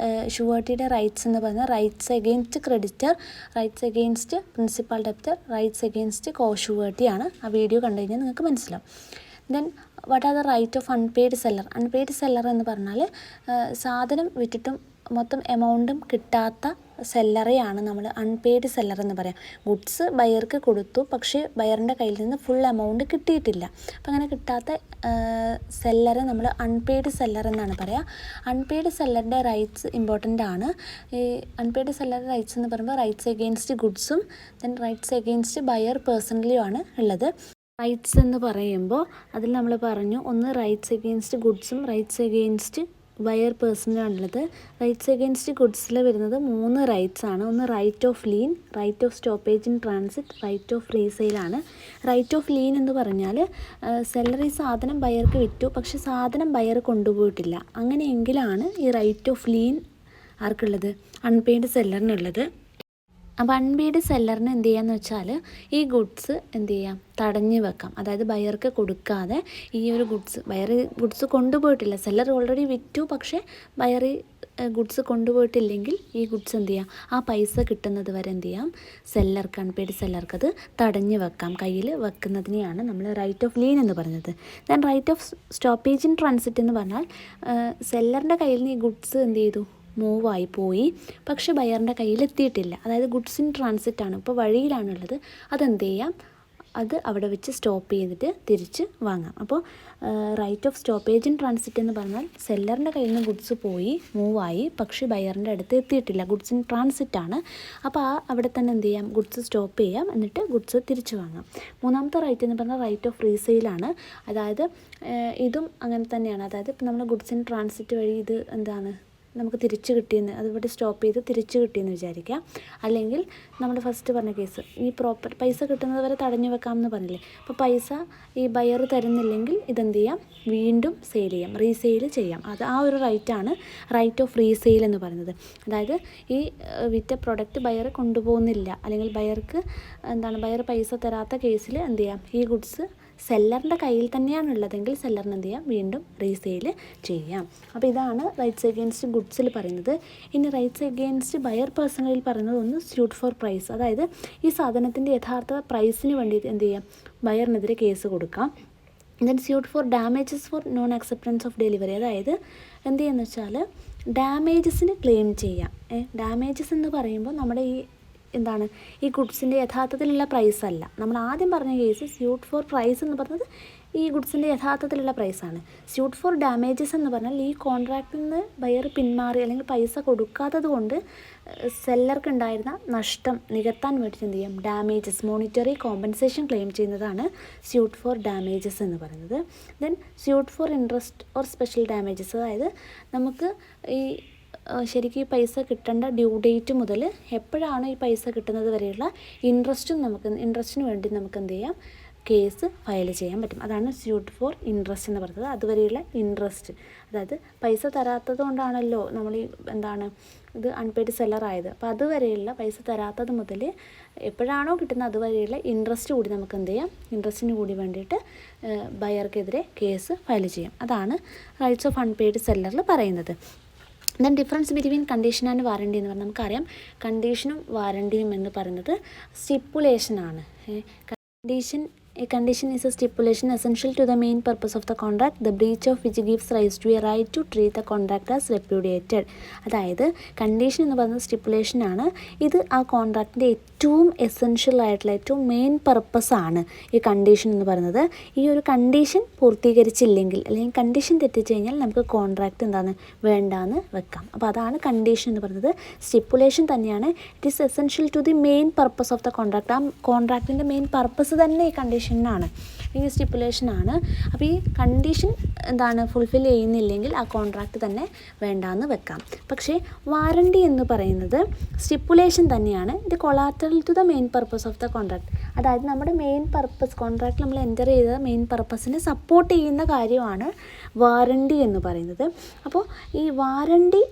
ഷുവർട്ടിയുടെ റൈറ്റ്സ് എന്ന് പറഞ്ഞാൽ rights against creditor, rights against principal debtor, rights against co ഷുവർട്ടിയാണ്. ആ വീഡിയോ കണ്ടു കഴിഞ്ഞാൽ നിങ്ങൾക്ക് മനസ്സിലാവും. Then what are the right of unpaid seller. Unpaid seller എന്ന് പറഞ്ഞാൽ സാധനം വിറ്റിട്ടും മൊത്തം എമൗണ്ടും കിട്ടാത്ത സെല്ലറെയാണ് നമ്മൾ അൺപെയ്ഡ് സെല്ലർ എന്ന് പറയാം. ഗുഡ്സ് ബയർക്ക് കൊടുത്തു, പക്ഷേ ബയറിൻ്റെ കയ്യിൽ നിന്ന് ഫുൾ എമൗണ്ട് കിട്ടിയിട്ടില്ല. അപ്പം അങ്ങനെ കിട്ടാത്ത സെല്ലറെ നമ്മൾ അൺപെയ്ഡ് സെല്ലർ എന്നാണ് പറയുക. അൺപെയ്ഡ് സെല്ലറിൻ്റെ റൈറ്റ്സ് ഇമ്പോർട്ടൻ്റ് ആണ്. ഈ അൺപെയ്ഡ് സെല്ലറിൻ്റെ റൈറ്റ്സ് എന്ന് പറയുമ്പോൾ റൈറ്റ്സ് എഗെയിൻസ്റ്റ് ഗുഡ്സും ദെൻ റൈറ്റ്സ് എഗെയിൻസ്റ്റ് ബയർ പേഴ്സണലിയും ആണ് ഉള്ളത്. റൈറ്റ്സ് എന്ന് പറയുമ്പോൾ അതിൽ നമ്മൾ പറഞ്ഞു, ഒന്ന് റൈറ്റ്സ് എഗെയിൻസ്റ്റ് ഗുഡ്സും റൈറ്റ്സ് എഗെയിൻസ്റ്റ് ബയർ പേഴ്സണലാണുള്ളത്. റൈറ്റ്സ് എഗെയിൻസ്റ്റ് ഗുഡ്സിൽ വരുന്നത് 3 റൈറ്റ്സ് ആണ്. ഒന്ന് right of lien, right of stoppage in transit, right of റീസെയിലാണ്. റൈറ്റ് ഓഫ് ലീൻ എന്ന് പറഞ്ഞാൽ സെല്ലർ ഈ സാധനം ബയർക്ക് വിറ്റു, പക്ഷെ സാധനം ബയർ കൊണ്ടുപോയിട്ടില്ല. അങ്ങനെയെങ്കിലാണ് ഈ റൈറ്റ് ഓഫ് ലീൻ ആർക്കുള്ളത്? അൺപെയ്ഡ് സെല്ലറിനുള്ളത്. അപ്പോൾ അൺപെയ്ഡ് സെല്ലറിന് എന്ത് ചെയ്യാന്ന് വെച്ചാൽ ഈ ഗുഡ്സ് എന്ത് ചെയ്യാം, തടഞ്ഞു വെക്കാം. അതായത് ബയർക്ക് കൊടുക്കാതെ ഈ ഒരു ബയർ ഗുഡ്സ് കൊണ്ടുപോയിട്ടില്ല, സെല്ലർ ഓൾറെഡി വിറ്റു, പക്ഷേ ബയർ ഗുഡ്സ് കൊണ്ടുപോയിട്ടില്ലെങ്കിൽ ഈ ഗുഡ്സ് എന്ത് ചെയ്യാം, ആ പൈസ കിട്ടുന്നത് വരെ എന്ത് ചെയ്യാം, സെല്ലർക്ക് അൺപെയ്ഡ് സെല്ലർക്ക് അത് തടഞ്ഞു വെക്കാം. കയ്യിൽ വെക്കുന്നതിനെയാണ് നമ്മൾ റൈറ്റ് ഓഫ് ലീൻ എന്ന് പറയുന്നത്. Then right of stoppage in transit എന്ന് പറഞ്ഞാൽ സെല്ലറിൻ്റെ കയ്യിൽ നിന്ന് ഈ ഗുഡ്സ് എന്ത് ചെയ്തു, മൂവായി പോയി, പക്ഷേ ബയറിൻ്റെ കയ്യിൽ എത്തിയിട്ടില്ല. അതായത് ഗുഡ്സ് ഇൻ ട്രാൻസിറ്റാണ്, ഇപ്പോൾ വഴിയിലാണുള്ളത്. അതെന്ത് ചെയ്യാം, അത് അവിടെ വെച്ച് സ്റ്റോപ്പ് ചെയ്തിട്ട് തിരിച്ച് വാങ്ങാം. അപ്പോൾ right of stoppage in transit എന്ന് പറഞ്ഞാൽ സെല്ലറിൻ്റെ കയ്യിൽ നിന്ന് ഗുഡ്സ് പോയി, മൂവായി, പക്ഷേ ബയറിൻ്റെ അടുത്ത് എത്തിയിട്ടില്ല. ഗുഡ്സ് ഇൻ ട്രാൻസിറ്റാണ്. അപ്പോൾ അവിടെ തന്നെ എന്ത് ചെയ്യാം, ഗുഡ്സ് സ്റ്റോപ്പ് ചെയ്യാം, എന്നിട്ട് ഗുഡ്സ് തിരിച്ച് വാങ്ങാം. മൂന്നാമത്തെ റൈറ്റ് എന്ന് പറഞ്ഞാൽ റൈറ്റ് ഓഫ് റീസെയിലാണ്. അതായത് ഇതും അങ്ങനെ തന്നെയാണ്. അതായത് ഇപ്പോൾ നമ്മൾ ഗുഡ്സ് ഇൻ ട്രാൻസിറ്റ് വഴി ഇത് നമുക്ക് തിരിച്ച് കിട്ടിയെന്ന്, അതിവിടെ സ്റ്റോപ്പ് ചെയ്ത് തിരിച്ച് കിട്ടിയെന്ന് വിചാരിക്കാം. അല്ലെങ്കിൽ നമ്മൾ ഫസ്റ്റ് പറഞ്ഞ കേസ്, ഈ പൈസ കിട്ടുന്നത് വരെ തടഞ്ഞു വെക്കാമെന്ന് പറഞ്ഞില്ലേ. അപ്പോൾ പൈസ ഈ ബയർ തരുന്നില്ലെങ്കിൽ ഇതെന്ത് ചെയ്യാം, വീണ്ടും സെയിൽ ചെയ്യാം, റീസെയിൽ ചെയ്യാം. അത് ആ ഒരു റൈറ്റാണ് റൈറ്റ് ഓഫ് റീസെയിൽ എന്ന് പറയുന്നത്. അതായത് ഈ വിറ്റ പ്രൊഡക്റ്റ് ബയർ കൊണ്ടുപോകുന്നില്ല, അല്ലെങ്കിൽ ബയർക്ക് ബയർ പൈസ തരാത്ത കേസിൽ എന്ത് ചെയ്യാം, ഈ ഗുഡ്സ് സെല്ലറിൻ്റെ കയ്യിൽ തന്നെയാണ് ഉള്ളതെങ്കിൽ സെല്ലറിന് എന്ത് ചെയ്യാം, വീണ്ടും റീസെയിൽ ചെയ്യാം. അപ്പോൾ ഇതാണ് റൈറ്റ്സ് എഗെയിൻസ്റ്റ് ഗുഡ്സിൽ പറയുന്നത്. ഇനി റൈറ്റ്സ് എഗെയിൻസ്റ്റ് ബയർ പേഴ്സണലിൽ പറയുന്നത് ഒന്ന് സ്യൂട്ട് ഫോർ പ്രൈസ്. അതായത് ഈ സാധനത്തിൻ്റെ യഥാർത്ഥ പ്രൈസിന് വേണ്ടി എന്ത് ചെയ്യാം, ബയറിനെതിരെ കേസ് കൊടുക്കാം. Then suit for damages for non acceptance of delivery. അതായത് എന്ത് ചെയ്യുന്നത് വെച്ചാൽ ഡാമേജസിന് ക്ലെയിം ചെയ്യാം. ഡാമേജസ് എന്ന് പറയുമ്പോൾ നമ്മുടെ ഈ ഗുഡ്സിൻ്റെ യഥാർത്ഥത്തിലുള്ള പ്രൈസ് അല്ല. നമ്മൾ ആദ്യം പറഞ്ഞ കേസ് സ്യൂട്ട് ഫോർ പ്രൈസ് എന്ന് പറഞ്ഞത് ഈ ഗുഡ്സിൻ്റെ യഥാർത്ഥത്തിലുള്ള പ്രൈസാണ്. സ്യൂട്ട് ഫോർ ഡാമേജസ് എന്ന് പറഞ്ഞാൽ ഈ കോൺട്രാക്റ്റിൽ നിന്ന് ബയർ പിന്മാറി അല്ലെങ്കിൽ പൈസ കൊടുക്കാത്തത് കൊണ്ട് സെല്ലർക്ക് ഉണ്ടായിരുന്ന നഷ്ടം നികത്താൻ വേണ്ടിയിട്ട് എന്ത് ചെയ്യും, ഡാമേജസ്, മോണിറ്ററി കോമ്പൻസേഷൻ ക്ലെയിം ചെയ്യുന്നതാണ് സ്യൂട്ട് ഫോർ ഡാമേജസ് എന്ന് പറയുന്നത്. Then suit for interest or special damages. അതായത് നമുക്ക് ശരിക്കും ഈ പൈസ കിട്ടേണ്ട ഡ്യൂ ഡേറ്റ് മുതൽ എപ്പോഴാണ് ഈ പൈസ കിട്ടുന്നത് വരെയുള്ള ഇൻട്രസ്റ്റിന് വേണ്ടി നമുക്ക് എന്ത് ചെയ്യാം, കേസ് ഫയൽ ചെയ്യാൻ പറ്റും. അതാണ് സ്യൂട്ട് ഫോർ ഇൻട്രസ്റ്റ് എന്ന് പറയുന്നത്. അതുവരെയുള്ള ഇൻട്രസ്റ്റ്, അതായത് പൈസ തരാത്തത് കൊണ്ടാണല്ലോ നമ്മൾ ഇത് അൺപെയ്ഡ് സെല്ലർ ആയത്. അപ്പോൾ അതുവരെയുള്ള പൈസ തരാത്തത് മുതൽ എപ്പോഴാണോ കിട്ടുന്നത് അതുവരെയുള്ള ഇൻട്രസ്റ്റ് കൂടി നമുക്ക് എന്ത് ചെയ്യാം, ഇൻട്രസ്റ്റിന് കൂടി വേണ്ടിയിട്ട് ബയർക്കെതിരെ കേസ് ഫയൽ ചെയ്യാം. അതാണ് റൈറ്റ്സ് ഓഫ് അൺപെയ്ഡ് സെല്ലറിൽ പറയുന്നത്. Then difference between condition and warranty എന്ന് പറഞ്ഞാൽ നമുക്കറിയാം, കണ്ടീഷനും വാറണ്ടിയും എന്ന് പറയുന്നത് സ്റ്റിപ്പുലേഷനാണ്. A condition is a stipulation essential to the main purpose of the contract, the breach of which gives rise to a right to treat the contract as repudiated. അതായത് condition എന്ന് പറയുന്നത് സ്റ്റിപ്പുലേഷനാണ്. ഇത് ആ കോൺട്രാക്റ്റിൻ്റെ ഏറ്റവും എസെൻഷ്യൽ ആയിട്ടുള്ള ഏറ്റവും മെയിൻ പർപ്പസാണ് ഈ condition എന്ന് പറയുന്നത്. ഈ ഒരു കണ്ടീഷൻ പൂർത്തീകരിച്ചില്ലെങ്കിൽ അല്ലെങ്കിൽ കണ്ടീഷൻ തെറ്റിച്ച് കഴിഞ്ഞാൽ നമുക്ക് കോൺട്രാക്റ്റ് വേണ്ടാന്ന് വെക്കാം. അപ്പോൾ അതാണ് കണ്ടീഷൻ എന്ന് പറയുന്നത്. സ്റ്റിപ്പുലേഷൻ തന്നെയാണ്. It is essential to the main purpose of the contract. ആ കോൺട്രാക്റ്റിൻ്റെ മെയിൻ പർപ്പസ് തന്നെ ഈ കണ്ടീഷനാണ്. ഈ സ്റ്റിപ്പുലേഷനാണ്. അപ്പോൾ ഈ കണ്ടീഷൻ എന്താണ് ഫുൾഫിൽ ചെയ്യുന്നില്ലെങ്കിൽ ആ കോൺട്രാക്റ്റ് തന്നെ വേണ്ടാന്ന് വെക്കാം. പക്ഷേ വാറണ്ടി എന്ന് പറയുന്നത് സ്റ്റിപ്പുലേഷൻ തന്നെയാണ്. ഇത് collateral to the main purpose of the contract. അതായത് നമ്മുടെ മെയിൻ പർപ്പസ്, കോൺട്രാക്ട് നമ്മൾ എൻ്റർ ചെയ്ത മെയിൻ പർപ്പസിനെ സപ്പോർട്ട് ചെയ്യുന്ന കാര്യമാണ് വാറണ്ടി എന്ന് പറയുന്നത്. അപ്പോൾ ഈ വാറണ്ടി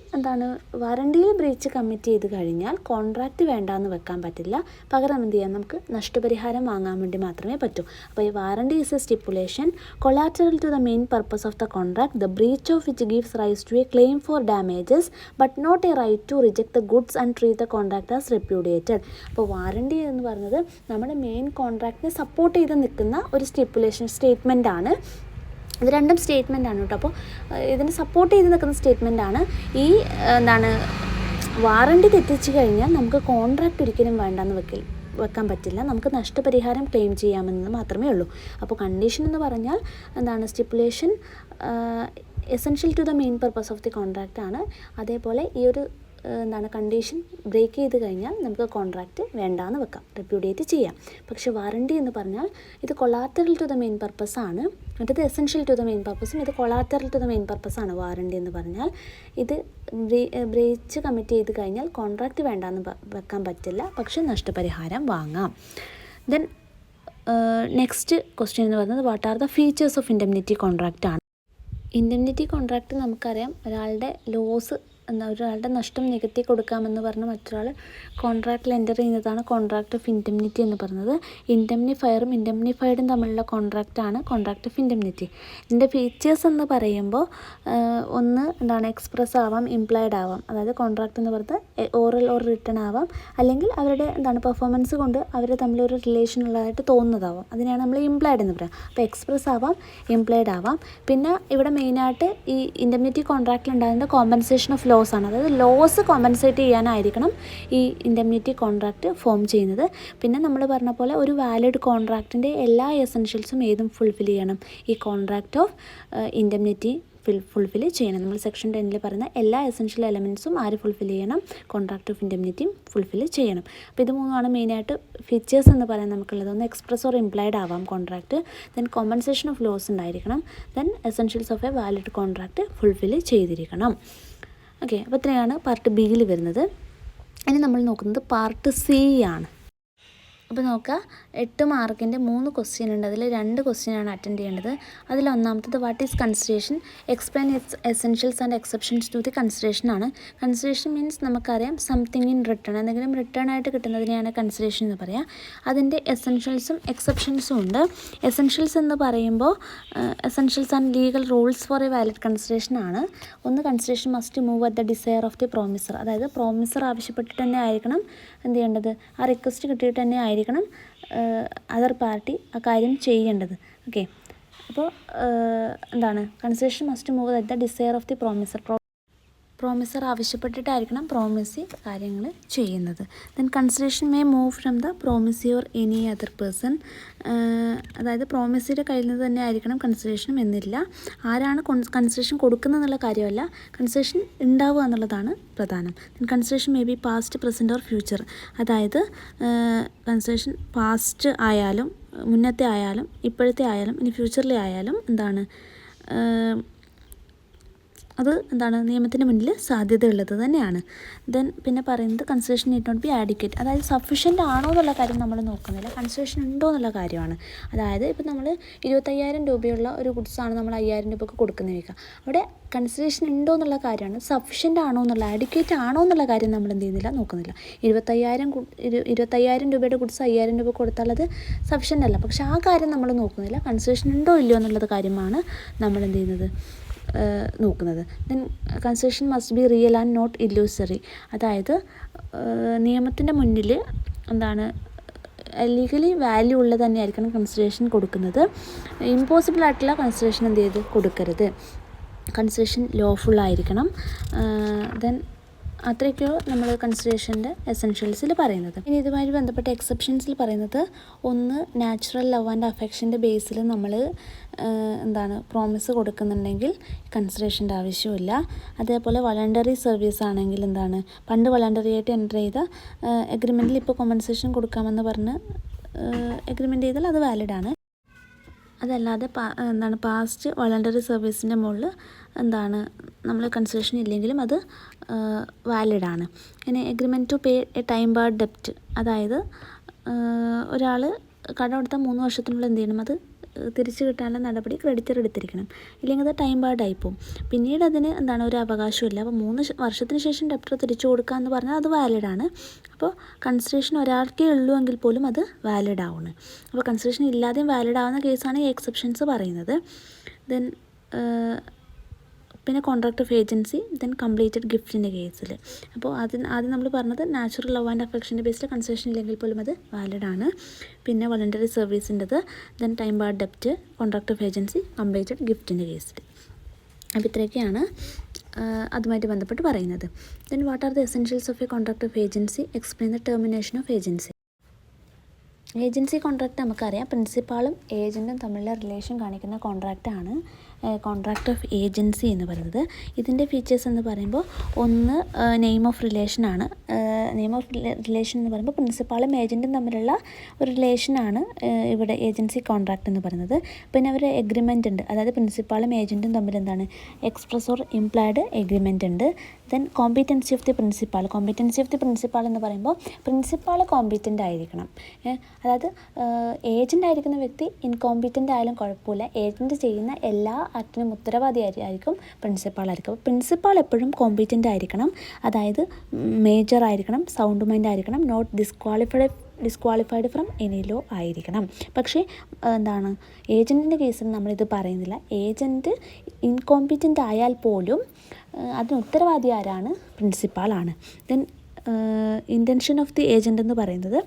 വാറണ്ടിയിൽ ബ്രീച്ച് കമ്മിറ്റ് ചെയ്ത് കഴിഞ്ഞാൽ കോൺട്രാക്റ്റ് വേണ്ടാന്ന് വെക്കാൻ പറ്റില്ല. പകരം എന്ത് ചെയ്യാം, നമുക്ക് നഷ്ടപരിഹാരം വാങ്ങാൻ വേണ്ടി മാത്രമേ പറ്റൂ. അപ്പോൾ ഈ warranty is a stipulation collateral to the main purpose of the contract, the breach of which gives rise to a claim for damages but not a right to reject the goods and treat the contract as repudiated. അപ്പോൾ warranty എന്ന് പറയുന്നത് നമ്മുടെ main കോൺട്രാക്റ്റിനെ support ചെയ്ത് നിൽക്കുന്ന ഒരു stipulation statement ആണ്. ഇത് രണ്ടും സ്റ്റേറ്റ്മെൻ്റ് ആണ് കേട്ടോ. അപ്പോൾ ഇതിനെ സപ്പോർട്ട് ചെയ്ത് നിൽക്കുന്ന സ്റ്റേറ്റ്മെൻ്റ് ആണ്. ഈ വാറണ്ടി തെറ്റിച്ച് കഴിഞ്ഞാൽ നമുക്ക് കോൺട്രാക്റ്റ് ഒരിക്കലും വേണ്ടാന്ന് വെക്കാൻ പറ്റില്ല. നമുക്ക് നഷ്ടപരിഹാരം ക്ലെയിം ചെയ്യാമെന്ന് മാത്രമേ ഉള്ളൂ. അപ്പോൾ കണ്ടീഷൻ എന്ന് പറഞ്ഞാൽ stipulation essential to the main purpose of the contract ആണ്. അതേപോലെ ഈ ഒരു കണ്ടീഷൻ ബ്രേക്ക് ചെയ്ത് കഴിഞ്ഞാൽ നമുക്ക് കോൺട്രാക്റ്റ് വേണ്ടാന്ന് വെക്കാം, റെപ്യൂഡിയേറ്റ് ചെയ്യാം. പക്ഷേ വാറണ്ടി എന്ന് പറഞ്ഞാൽ ഇത് collateral to the main purpose ആണ്. മറ്റേത് എസെൻഷ്യൽ ടു ദ മെയിൻ പർപ്പസും ഇത് collateral to the main purpose ആണ്. വാറണ്ടി എന്ന് പറഞ്ഞാൽ ഇത് ബ്രീച്ച് കമ്മിറ്റ് ചെയ്ത് കഴിഞ്ഞാൽ കോൺട്രാക്റ്റ് വേണ്ടാന്ന് വെക്കാൻ പറ്റില്ല, പക്ഷേ നഷ്ടപരിഹാരം വാങ്ങാം. ദെൻ നെക്സ്റ്റ് ക്വസ്റ്റ്യൻ എന്ന് പറയുന്നത് what are the features of indemnity contract ആണ്. ഇൻഡെംനിറ്റി കോൺട്രാക്റ്റ് നമുക്കറിയാം, ഒരാളുടെ നഷ്ടം നികത്തി കൊടുക്കാമെന്ന് പറഞ്ഞ് മറ്റൊരാൾ കോൺട്രാക്റ്റിൽ എൻ്റർ ചെയ്യുന്നതാണ് കോൺട്രാക്റ്റ് ഓഫ് ഇൻഡെംനിറ്റി എന്ന് പറയുന്നത്. ഇൻഡെംനിഫയറും ഇൻഡെംനിഫൈഡും തമ്മിലുള്ള കോൺട്രാക്റ്റാണ് കോൺട്രാക്റ്റ് ഓഫ് ഇൻഡെംനിറ്റി. ഇതിൻ്റെ ഫീച്ചേഴ്സ് എന്ന് പറയുമ്പോൾ ഒന്ന് എക്സ്പ്രസ് ആവാം, ഇംപ്ലൈഡ് ആവാം. അതായത് കോൺട്രാക്റ്റ് എന്ന് പറയുന്നത് ഓറൽ ഓർ റിട്ടൺ ആവാം, അല്ലെങ്കിൽ അവരുടെ പെർഫോമൻസ് കൊണ്ട് അവർ തമ്മിലൊരു റിലേഷൻ ഉള്ളതായിട്ട് തോന്നുന്നതാവാം. അതിനെയാണ് നമ്മൾ ഇംപ്ലൈഡ് എന്ന് പറയുക. അപ്പോൾ എക്സ്പ്രസ് ആവാം, ഇംപ്ലൈഡ് ആവാം. പിന്നെ ഇവിടെ മെയിനായിട്ട് ഈ ഇൻഡെംനിറ്റി കോൺട്രാക്റ്റിൽ ഉണ്ടാകുന്ന കോമ്പൻസേഷൻ ഓഫ് ലോസ് ആണ്. അതായത് ലോസ് കോമ്പൻസേറ്റ് ചെയ്യാനായിരിക്കണം ഈ ഇൻഡെംനിറ്റി കോൺട്രാക്റ്റ് ഫോം ചെയ്യുന്നത്. പിന്നെ നമ്മൾ പറഞ്ഞ പോലെ ഒരു വാലിഡ് കോൺട്രാക്റ്റിൻ്റെ എല്ലാ എസെൻഷ്യൽസും ഫുൾഫിൽ ചെയ്യണം. ഈ കോൺട്രാക്റ്റ് ഓഫ് ഇൻഡെംനിറ്റി ഫുൾഫിൽ ചെയ്യണം. നമ്മൾ സെക്ഷൻ 10 പറയുന്ന എല്ലാ എസെൻഷ്യൽ എലമെൻറ്റ്സും ഫുൾഫിൽ ചെയ്യണം, കോൺട്രാക്റ്റ് ഓഫ് ഇൻഡെംനിറ്റിയും ഫുൾഫിൽ ചെയ്യണം. അപ്പോൾ ഇത് മൂന്നുമാണ് മെയിനായിട്ട് ഫീച്ചേഴ്സ് എന്ന് പറയാൻ നമുക്കുള്ളത്. ഒന്ന് എക്സ്പ്രസ് ഓർ ഇംപ്ലൈഡ് ആവാം contract, then compensation of loss ഉണ്ടായിരിക്കണം, then essentials of a valid contract fulfil ചെയ്തിരിക്കണം. ഓക്കെ, അപ്പോൾ ഇത്രയാണ് പാർട്ട് ബിയിൽ വരുന്നത്. ഇനി നമ്മൾ നോക്കുന്നത് പാർട്ട് സി ആണ്. അപ്പോൾ നോക്കുക, 8 മാർക്കിൻ്റെ 3 ക്വസ്റ്റ്യൻ ഉണ്ട്. അതിൽ 2 ക്വസ്റ്റ്യനാണ് അറ്റൻഡ് ചെയ്യേണ്ടത്. അതിലൊന്നാമത്തത് what is consideration, explain its essentials and exceptions to the consideration ആണ്. കൺസിഡറേഷൻ മീൻസ് നമുക്കറിയാം സംതിങ് ഇൻ റിട്ടേൺ, എന്തെങ്കിലും റിട്ടേൺ ആയിട്ട് കിട്ടുന്നതിനെയാണ് കൺസിഡറേഷൻ എന്ന് പറയുക. അതിൻ്റെ എസെൻഷ്യൽസും എക്സെപ്ഷൻസും ഉണ്ട്. എസെൻഷ്യൽസ് എന്ന് പറയുമ്പോൾ essentials and legal rules for a valid consideration ആണ്. ഒന്ന്, consideration must move at the desire of the promisor. അതായത് പ്രോമിസർ ആവശ്യപ്പെട്ടിട്ട് തന്നെ ആയിരിക്കണം എന്ത് ചെയ്യേണ്ടത്, ആ റിക്വസ്റ്റ് കിട്ടിയിട്ട് തന്നെ ആയിരിക്കണം അതർ പാർട്ടി ആ കാര്യം ചെയ്യേണ്ടത്. ഓക്കെ, അപ്പോൾ consideration must move at the desire of the promisor ആവശ്യപ്പെട്ടിട്ടായിരിക്കണം പ്രോമിസി കാര്യങ്ങൾ ചെയ്യുന്നത്. Then consideration may move from the promisee or any other person. അതായത് പ്രോമിസിയുടെ കയ്യിൽ നിന്ന് തന്നെ ആയിരിക്കണം കൺസിഡറേഷൻ എന്നില്ല. ആരാണ് കൺസിഡറേഷൻ കൊടുക്കുന്നതെന്നുള്ള കാര്യമല്ല, കൺസിഡറേഷൻ ഉണ്ടാവുക എന്നുള്ളതാണ് പ്രധാനം. Then consideration may be past, present or future. അതായത് കൺസിഡറേഷൻ പാസ്റ്റ് ആയാലും മുന്നത്തെ ആയാലും ഇപ്പോഴത്തെ ആയാലും ഇനി ഫ്യൂച്ചറിലെ ആയാലും അത് നിയമത്തിന് മുന്നിൽ സാധ്യതയുള്ളത് തന്നെയാണ്. ദെൻ പിന്നെ പറയുന്നത് consideration need not be adequate. അതായത് സഫിഷ്യൻ്റ് ആണോ എന്നുള്ള കാര്യം നമ്മൾ നോക്കുന്നില്ല, കൺസിഡറേഷൻ ഉണ്ടോ എന്നുള്ള കാര്യമാണ്. അതായത് ഇപ്പോൾ നമ്മൾ 25,000 രൂപയുള്ള ഒരു ഗുഡ്സാണ് നമ്മൾ 5,000 രൂപയ്ക്ക് കൊടുക്കുന്നത് വയ്ക്കുക. അവിടെ കൺസിഡറേഷൻ ഉണ്ടോ എന്നുള്ള കാര്യമാണ്. സഫിഷ്യൻ്റ് ആണോ എന്നുള്ള, ആഡിക്വേറ്റ് ആണോ എന്നുള്ള കാര്യം നമ്മൾ എന്ത് ചെയ്യുന്നില്ല, നോക്കുന്നില്ല. 25,000 രൂപയുടെ ഗുഡ്സ് 5,000 രൂപ കൊടുത്താൽ അത് സഫിഷ്യൻ്റ് അല്ല. പക്ഷേ ആ കാര്യം നമ്മൾ നോക്കുന്നില്ല, കൺസിഡറേഷൻ ഉണ്ടോ ഇല്ലയോ എന്നുള്ളത് കാര്യമാണ് നമ്മൾ എന്ത് ചെയ്യുന്നത്, നോക്കുന്നത്. Then consideration must be real and not illusory. അതായത് നിയമത്തിൻ്റെ മുന്നിൽ ലീഗലി വാല്യൂ ഉള്ളത് തന്നെയായിരിക്കണം കൺസിഡറേഷൻ കൊടുക്കുന്നത്. ഇമ്പോസിബിൾ ആയിട്ടുള്ള കൺസിഡറേഷൻ എന്ത് ചെയ്ത് കൊടുക്കരുത്. കൺസിഡറേഷൻ ലോഫുള്ളായിരിക്കണം. ദെൻ അത്രയൊക്കെയോ നമ്മൾ കൺസിഡറേഷൻ്റെ എസെൻഷ്യൽസിൽ പറയുന്നത്. ഇനി ഇതുമായി ബന്ധപ്പെട്ട എക്സെപ്ഷൻസിൽ പറയുന്നത്, ഒന്ന്, നാച്ചുറൽ ലവ് ആൻഡ് അഫെക്ഷൻ്റെ ബേസിൽ നമ്മൾ പ്രോമിസ് കൊടുക്കുന്നുണ്ടെങ്കിൽ കൺസിഡറേഷൻ്റെ ആവശ്യമില്ല. അതേപോലെ വളണ്ടറി സർവീസ് ആണെങ്കിൽ പണ്ട് വളണ്ടറി ആയിട്ട് എൻ്റർ ചെയ്ത എഗ്രിമെൻറ്റിൽ ഇപ്പോൾ കോമ്പൻസേഷൻ കൊടുക്കാമെന്ന് പറഞ്ഞ് എഗ്രിമെൻ്റ് ചെയ്താൽ അത് വാലിഡാണ്. അതല്ലാതെ പാസ്റ്റ് വോളണ്ടറി സർവീസിൻ്റെ മുകളിൽ നമ്മൾ കൺസെഷൻ ഇല്ലെങ്കിലും അത് വാലിഡാണ്. ഇനി agreement to pay a time barred ഡെപ്റ്റ്, അതായത് ഒരാൾ കടം കൊടുത്താൽ 3 വർഷത്തിനുള്ളിൽ എന്ത് ചെയ്യണം, അത് തിരിച്ചു കിട്ടാനുള്ള നടപടി ക്രെഡിറ്റർ എടുത്തിരിക്കണം. ഇല്ലെങ്കിൽ അത് ടൈം ബാർഡായി പോകും. പിന്നീട് അതിന് ഒരു അവകാശമില്ല. അപ്പോൾ 3 വർഷത്തിന് ശേഷം ഡെപ്റ്റർ തിരിച്ചു കൊടുക്കുക എന്ന് പറഞ്ഞാൽ അത് വാലിഡാണ്. അപ്പോൾ കൺസിഡറേഷൻ ഒരാൾക്കേ ഉള്ളൂ എങ്കിൽ പോലും അത് വാലിഡ് ആവുന്നു. അപ്പോൾ കൺസിഡറേഷൻ ഇല്ലാതെയും വാലിഡ് ആവുന്ന കേസാണ് ഈ എക്സെപ്ഷൻസ് പറയുന്നത്. ദെൻ പിന്നെ contract of agency, then completed ഗിഫ്റ്റിൻ്റെ കേസിൽ. അപ്പോൾ ആദ്യം നമ്മൾ പറഞ്ഞത് നാച്ചുറൽ ലവ് ആൻഡ് അഫെക്ഷൻ്റെ ബേസിൽ കൺസെഷൻ ഇല്ലെങ്കിൽ പോലും അത് വാലിഡാണ്. പിന്നെ വോളണ്ടറി സർവീസിൻ്റെത്, ദെൻ ടൈം ബാർഡ് ഡെപ്റ്റ്, കോൺട്രാക്ട് ഓഫ് ഏജൻസി, കംപ്ലീറ്റഡ് ഗിഫ്റ്റിൻ്റെ കേസിൽ. അപ്പോൾ ഇത്രയൊക്കെയാണ് അതുമായിട്ട് ബന്ധപ്പെട്ട് പറയുന്നത്. Then what are the essentials of a contract of agency, explain the termination of agency. Agency contract നമുക്കറിയാം, പ്രിൻസിപ്പാളും ഏജൻറ്റും തമ്മിലുള്ള റിലേഷൻ കാണിക്കുന്ന കോൺട്രാക്റ്റാണ് കോൺട്രാക്ട് ഓഫ് ഏജൻസി എന്ന് പറയുന്നത്. ഇതിൻ്റെ ഫീച്ചേഴ്സ് എന്ന് പറയുമ്പോൾ ഒന്ന് നെയിം ഓഫ് റിലേഷനാണ്. നെയിം ഓഫ് റിലേഷൻ എന്ന് പറയുമ്പോൾ പ്രിൻസിപ്പാളും ഏജൻറ്റും തമ്മിലുള്ള ഒരു റിലേഷനാണ് ഇവിടെ ഏജൻസി കോൺട്രാക്റ്റ് എന്ന് പറയുന്നത്. പിന്നെ ഒരു എഗ്രിമെൻ്റ് ഉണ്ട്, അതായത് പ്രിൻസിപ്പാളും ഏജൻറ്റും തമ്മിൽ എക്സ്പ്രസ് ഓർ ഇംപ്ലൈഡ് എഗ്രിമെൻ്റ് ഉണ്ട്. Then competency of the principal. Competency of the principal എന്ന് പറയുമ്പോൾ പ്രിൻസിപ്പാൾ കോമ്പീറ്റൻ്റ് ആയിരിക്കണം. അതായത് ഏജൻ്റ് ആയിരിക്കുന്ന വ്യക്തി ഇൻകോമ്പീറ്റൻ്റ് ആയാലും കുഴപ്പമില്ല, ഏജൻറ്റ് ചെയ്യുന്ന എല്ലാ ആക്ടിനും ഉത്തരവാദിയായിരിക്കും പ്രിൻസിപ്പാളായിരിക്കും. അപ്പോൾ പ്രിൻസിപ്പാൾ എപ്പോഴും കോമ്പീറ്റൻ്റ് ആയിരിക്കണം, അതായത് മേജർ ആയിരിക്കണം, സൗണ്ട് മൈൻഡ് ആയിരിക്കണം, not disqualified from any law ആയിരിക്കണം. പക്ഷേ ഏജൻറ്റിൻ്റെ കേസിൽ നമ്മളിത് പറയുന്നില്ല. ഏജൻറ്റ് ഇൻകോമ്പീറ്റൻ്റ് ആയാൽ പോലും അതിന് ഉത്തരവാദി ആരാണ്? പ്രിൻസിപ്പാളാണ്. Then intention of the agent എന്ന് പറയുന്നത്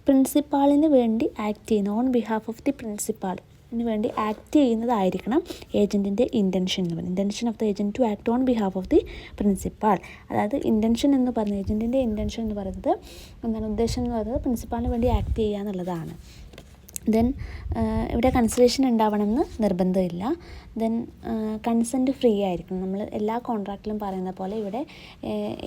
പ്രിൻസിപ്പാളിന് വേണ്ടി ആക്ട് ചെയ്യുന്ന, ഓൺ ബിഹാഫ് ഓഫ് ദി പ്രിൻസിപ്പാളിന് വേണ്ടി ആക്ട് ചെയ്യുന്നതായിരിക്കണം ഏജൻറ്റിൻ്റെ ഇൻറ്റൻഷൻ എന്ന് പറയുന്നത്. Intention of the agent to act on behalf of the principal. അതായത് ഇൻറ്റൻഷൻ എന്ന് പറയുന്നത്, ഏജൻറ്റിൻ്റെ ഇൻറ്റൻഷൻ എന്ന് പറയുന്നത് ഉദ്ദേശം എന്ന് പറയുന്നത് പ്രിൻസിപ്പാളിന് വേണ്ടി ആക്ട് ചെയ്യുക എന്നുള്ളതാണ്. ദെൻ ഇവിടെ കൺസിഡറേഷൻ ഉണ്ടാവണമെന്ന് നിർബന്ധമില്ല. ദെൻ കൺസെൻറ്റ് ഫ്രീ ആയിരിക്കണം. നമ്മൾ എല്ലാ കോൺട്രാക്റ്റിലും പറയുന്ന പോലെ ഇവിടെ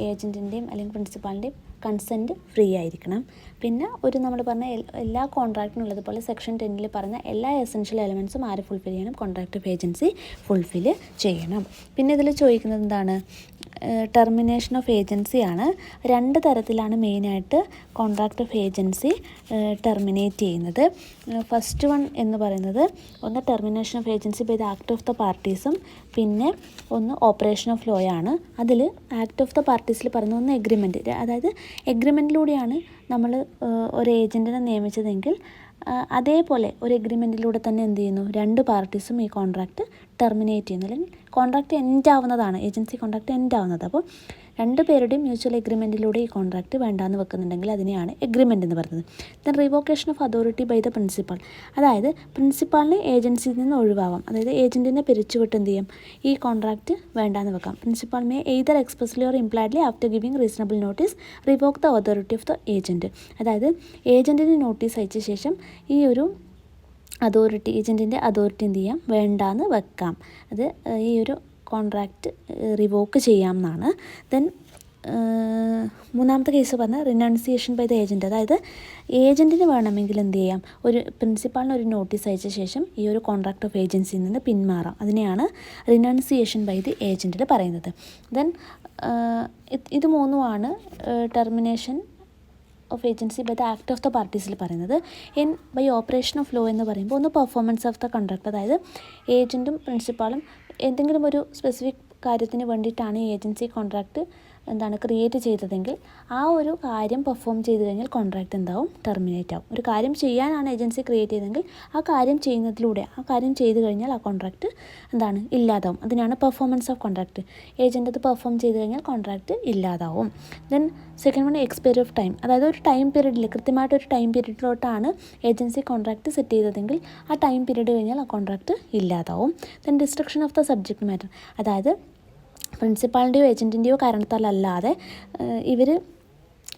ഏജൻറ്റിൻ്റെയും അല്ലെങ്കിൽ പ്രിൻസിപ്പാളിൻ്റെയും കൺസെൻറ്റ് ഫ്രീ ആയിരിക്കണം. പിന്നെ നമ്മൾ പറഞ്ഞ എല്ലാ കോൺട്രാക്റ്റിനുള്ളതുപോലെ സെക്ഷൻ 10 പറഞ്ഞ എല്ലാ എസെൻഷ്യൽ എലമെൻറ്റ്സും ആര് ഫുൾഫിൽ ചെയ്യണം? കോൺട്രാക്ട് ഓഫ് ഏജൻസി ഫുൾഫിൽ ചെയ്യണം. പിന്നെ ഇതിൽ ചോദിക്കുന്നത് എന്താണ്? ടെർമിനേഷൻ ഓഫ് ഏജൻസി ആണ്. 2 തരത്തിലാണ് മെയിനായിട്ട് കോൺട്രാക്ട് ഓഫ് ഏജൻസി ടെർമിനേറ്റ് ചെയ്യുന്നത്. ഫസ്റ്റ് വൺ എന്ന് പറയുന്നത് ഒന്ന് termination of agency by the act of the പാർട്ടീസും, പിന്നെ ഒന്ന് ഓപ്പറേഷൻ ഓഫ് ലോ ആണ്. അതിൽ ആക്ട് ഓഫ് ദ പാർട്ടീസിൽ പറയുന്ന ഒന്ന് എഗ്രിമെൻറ്റ്, അതായത് എഗ്രിമെൻറ്റിലൂടെയാണ് നമ്മൾ ഒരു ഏജൻറ്റിനെ നിയമിച്ചതെങ്കിൽ അതേപോലെ ഒരു എഗ്രിമെൻറ്റിലൂടെ തന്നെ എന്ത് ചെയ്യുന്നു? 2 പാർട്ടീസും ഈ കോൺട്രാക്റ്റ് ടെർമിനേറ്റ് ചെയ്യുന്നു, അല്ലെങ്കിൽ കോൺട്രാക്റ്റ് എൻഡ് ആവുന്നതാണ്, ഏജൻസി കോൺട്രാക്റ്റ് എൻഡ് ആവുന്നത്. അപ്പോൾ 2 പേരുടെയും മ്യൂച്വൽ എഗ്രിമെൻറ്റിലൂടെ ഈ കോൺട്രാക്റ്റ് വേണ്ടാന്ന് വെക്കുന്നുണ്ടെങ്കിൽ അതിനെയാണ് എഗ്രിമെൻ്റ് എന്ന് പറയുന്നത്. Then revocation of authority by the principal, അതായത് പ്രിൻസിപ്പാളിന് ഏജൻസിയിൽ നിന്ന് ഒഴിവാവാം, അതായത് ഏജൻറ്റിനെ പിരിച്ചുവിട്ട് എന്ത് ചെയ്യും? ഈ കോൺട്രാക്റ്റ് വേണ്ടാന്ന് വെക്കാം. Principal may either expressly or impliedly after giving reasonable notice revoke the authority of the agent, അതായത് ഏജൻറ്റിന് നോട്ടീസ് അയച്ച ശേഷം ഈ ഒരു അതോറിറ്റി, ഏജൻറ്റിൻ്റെ അതോറിറ്റി എന്ത് ചെയ്യാം? വേണ്ടാന്ന് വെക്കാം. അത് ഈ ഒരു കോൺട്രാക്റ്റ് റിവോക്ക് ചെയ്യാമെന്നാണ്. ദെൻ മൂന്നാമത്തെ കേസ് പറഞ്ഞാൽ റിനൗൺസിയേഷൻ ബൈ ദ ഏജൻറ്റ്, അതായത് ഏജൻറ്റിന് വേണമെങ്കിൽ എന്ത് ചെയ്യാം? ഒരു പ്രിൻസിപ്പാളിന് ഒരു നോട്ടീസ് അയച്ച ശേഷം ഈ ഒരു കോൺട്രാക്ട് ഓഫ് ഏജൻസിയിൽ നിന്ന് പിന്മാറാം. അതിനെയാണ് റിനൗൺസിയേഷൻ ബൈ ദി ഏജൻറ്റിൽ പറയുന്നത്. ദെൻ ഇത് മൂന്നുമാണ് termination of agency by the act of the പാർട്ടീസിൽ പറയുന്നത്. ബൈ ഓപ്പറേഷൻ ഓഫ് ലോ എന്ന് പറയുമ്പോൾ ഒന്ന് പെർഫോമൻസ് ഓഫ് ദ കോൺട്രാക്ട്, അതായത് ഏജൻറ്റും പ്രിൻസിപ്പാളും എന്തെങ്കിലും ഒരു സ്പെസിഫിക് കാര്യത്തിന് വേണ്ടിയിട്ടാണ് ഈ ഏജൻസി കോൺട്രാക്റ്റ് ക്രിയേറ്റ് ചെയ്തതെങ്കിൽ ആ ഒരു കാര്യം പെർഫോം ചെയ്ത് കഴിഞ്ഞാൽ കോൺട്രാക്റ്റ് എന്താവും? ടെർമിനേറ്റ് ആവും. ഒരു കാര്യം ചെയ്യാനാണ് ഏജൻസി ക്രിയേറ്റ് ചെയ്തതെങ്കിൽ ആ കാര്യം ചെയ്യുന്നതിലൂടെ ആ കാര്യം ചെയ്ത് കഴിഞ്ഞാൽ ആ കോൺട്രാക്റ്റ് ഇല്ലാതാവും. അതിനാണ് പെർഫോമൻസ് ഓഫ് കോൺട്രാക്റ്റ്. ഏജൻറ്റ് അത് പെർഫോം ചെയ്ത് കഴിഞ്ഞാൽ കോൺട്രാക്റ്റ് ഇല്ലാതാവും. Then second one expiry of time, അതായത് ഒരു ടൈം പീരീഡിൽ, കൃത്യമായിട്ടൊരു ടൈം പീരീഡിലോട്ടാണ് ഏജൻസി കോൺട്രാക്റ്റ് സെറ്റ് ചെയ്തതെങ്കിൽ ആ ടൈം പീരീഡ് കഴിഞ്ഞാൽ ആ കോൺട്രാക്റ്റ് ഇല്ലാതാവും. Then destruction of the subject matter, അതായത് പ്രിൻസിപ്പാളിൻ്റെയോ ഏജൻറ്റിൻ്റെയോ കാരണത്താലല്ലാതെ ഇവർ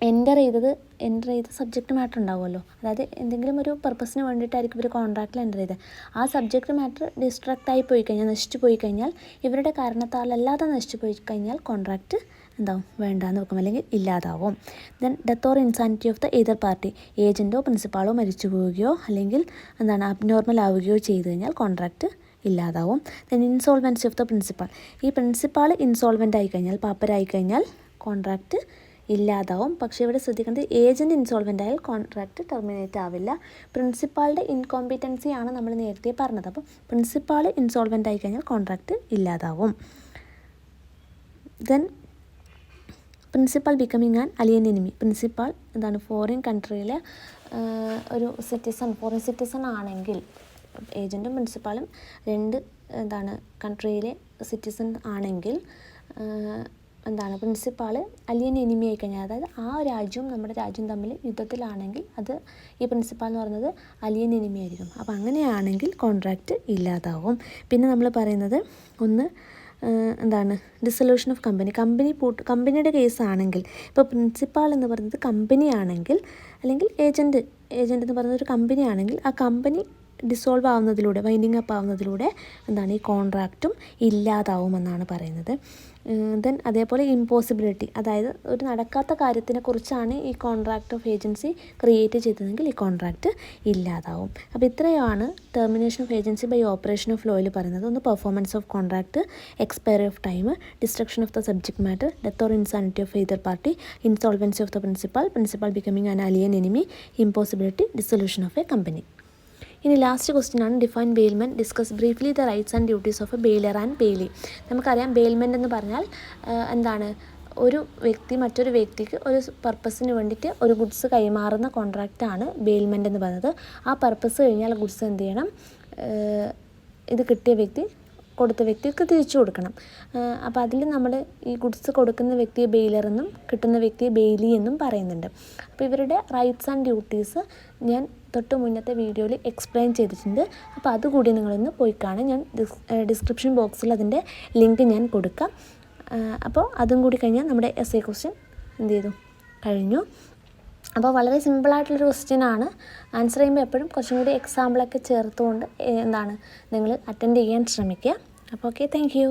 എൻ്റർ ചെയ്ത സബ്ജക്റ്റ് മാറ്റർ ഉണ്ടാവുമല്ലോ, അതായത് എന്തെങ്കിലും ഒരു പർപ്പസിന് വേണ്ടിയിട്ടായിരിക്കും ഇവർ കോൺട്രാക്റ്റിൽ എൻ്റർ ചെയ്തത്. ആ സബ്ജക്റ്റ് മാറ്റർ ഡിസ്ട്രാക്റ്റായി പോയി കഴിഞ്ഞാൽ, നശിച്ചു പോയി കഴിഞ്ഞാൽ, ഇവരുടെ കാരണത്താലല്ലാതെ നശിച്ചു പോയി കഴിഞ്ഞാൽ കോൺട്രാക്റ്റ് എന്താവും വേണ്ടാന്ന് വെക്കും അല്ലെങ്കിൽ ഇല്ലാതാവും. Then death or insanity of the either party, ഏജൻറ്റോ പ്രിൻസിപ്പാളോ മരിച്ചു പോവുകയോ അല്ലെങ്കിൽ എന്താണ് അബ്നോർമൽ ആവുകയോ ചെയ്തു കഴിഞ്ഞാൽ കോൺട്രാക്റ്റ് ഇല്ലാതാവും. Then insolvency of the principal, ഈ പ്രിൻസിപ്പാൾ ഇൻസോൾവൻ്റ് ആയിക്കഴിഞ്ഞാൽ പാപ്പരായിക്കഴിഞ്ഞാൽ കോൺട്രാക്റ്റ് ഇല്ലാതാവും. പക്ഷേ ഇവിടെ ശ്രദ്ധിക്കേണ്ടത് ഏജൻറ്റ് ഇൻസോൾവൻ്റ് ആയാൽ കോൺട്രാക്റ്റ് ടെർമിനേറ്റ് ആവില്ല. പ്രിൻസിപ്പാളുടെ ഇൻകോമ്പിറ്റൻസി ആണ് നമ്മൾ നേരത്തെ പറഞ്ഞത്. അപ്പോൾ പ്രിൻസിപ്പാൾ ഇൻസോൾവൻ്റ് ആയിക്കഴിഞ്ഞാൽ കോൺട്രാക്റ്റ് ഇല്ലാതാവും. Then principal becoming an alien enemy, principal എന്താണ് ഫോറിൻ കൺട്രിയിലെ ഒരു സിറ്റിസൺ, ഫോറിൻ സിറ്റിസൺ ആണെങ്കിൽ, ഏജൻറ്റും പ്രിൻസിപ്പാളും രണ്ട് എന്താണ് കൺട്രിയിലെ സിറ്റിസൺ ആണെങ്കിൽ എന്താണ് പ്രിൻസിപ്പാൾ അലിയൻ എനിമി ആയിക്കഴിഞ്ഞാൽ, അതായത് ആ രാജ്യവും നമ്മുടെ രാജ്യവും തമ്മിൽ യുദ്ധത്തിലാണെങ്കിൽ അത് ഈ പ്രിൻസിപ്പാൾ എന്ന് പറയുന്നത് അലിയൻ എനിമി ആയിരിക്കും. അപ്പോൾ അങ്ങനെയാണെങ്കിൽ കോൺട്രാക്റ്റ് ഇല്ലാതാവും. പിന്നെ നമ്മൾ പറയുന്നത് ഒന്ന് എന്താണ് ഡിസൊല്യൂഷൻ ഓഫ് കമ്പനി, കമ്പനിയുടെ കേസാണെങ്കിൽ, ഇപ്പോൾ പ്രിൻസിപ്പാൾ എന്ന് പറയുന്നത് കമ്പനി ആണെങ്കിൽ അല്ലെങ്കിൽ ഏജൻറ്റ് എന്ന് പറയുന്നത് ഒരു കമ്പനി ആണെങ്കിൽ ആ കമ്പനി ഡിസോൾവ് ആവുന്നതിലൂടെ, വൈൻഡിങ് അപ്പ് ആവുന്നതിലൂടെ എന്താണ് ഈ കോൺട്രാക്റ്റും ഇല്ലാതാവുമെന്നാണ് പറയുന്നത്. ദെൻ അതേപോലെ ഇമ്പോസിബിലിറ്റി, അതായത് ഒരു നടക്കാത്ത കാര്യത്തിനെ കുറിച്ചാണ് ഈ കോൺട്രാക്റ്റ് ഓഫ് ഏജൻസി ക്രിയേറ്റ് ചെയ്തതെങ്കിൽ ഈ കോൺട്രാക്റ്റ് ഇല്ലാതാവും. അപ്പോൾ ഇത്രയാണ് termination of agency by operation of ലോയിൽ പറയുന്നത്. ഒന്ന് performance of contract, expiry of time, destruction of the subject matter, death or insanity of either party, insolvency of the principal becoming an alien enemy, impossibility, dissolution of a company. ഇനി last question ആണ് define bailment, discuss briefly the rights and duties of a bailor and Bailey. നമുക്കറിയാം bailment എന്ന് പറഞ്ഞാൽ എന്താണ് ഒരു വ്യക്തി മറ്റൊരു വ്യക്തിക്ക് ഒരു പർപ്പസിന് വേണ്ടിയിട്ട് ഒരു ഗുഡ്സ് കൈമാറുന്ന കോൺട്രാക്റ്റാണ് ബെയിൽമെൻറ്റ് എന്ന് പറയുന്നത്. ആ പർപ്പസ് കഴിഞ്ഞാൽ ഗുഡ്സ് എന്ത് ചെയ്യണം, ഇത് കിട്ടിയ വ്യക്തി കൊടുത്ത വ്യക്തിക്ക് തിരിച്ചു കൊടുക്കണം. അപ്പോൾ അതിൽ നമ്മൾ ഈ ഗുഡ്സ് കൊടുക്കുന്ന വ്യക്തിയെ ബെയിലർ എന്നും കിട്ടുന്ന വ്യക്തിയെ ബെയിലി എന്നും പറയുന്നുണ്ട്. അപ്പോൾ ഇവരുടെ റൈറ്റ്സ് ആൻഡ് ഡ്യൂട്ടീസ് ഞാൻ തൊട്ട് മുന്നത്തെ വീഡിയോയിൽ എക്സ്പ്ലെയിൻ ചെയ്തിട്ടുണ്ട്. അപ്പോൾ അതുകൂടി നിങ്ങളൊന്ന് പോയി കാണാൻ, ഞാൻ ഡിസ്ക്രിപ്ഷൻ ബോക്സിൽ അതിൻ്റെ ലിങ്ക് ഞാൻ കൊടുക്കാം. അപ്പോൾ അതും കൂടി കഴിഞ്ഞാൽ നമ്മുടെ എസ്എ ക്വസ്റ്റ്യൻ എന്ത് ചെയ്തു കഴിഞ്ഞു. അപ്പോൾ വളരെ സിമ്പിളായിട്ടുള്ളൊരു ക്വസ്റ്റ്യനാണ്. ആൻസർ ചെയ്യുമ്പോൾ എപ്പോഴും കുറച്ചും കൂടി എക്സാമ്പിളൊക്കെ ചേർത്തുകൊണ്ട് എന്താണ് നിങ്ങൾ അറ്റൻഡ് ചെയ്യാൻ ശ്രമിക്കുക. അപ്പോൾ ഓക്കെ, താങ്ക് യു.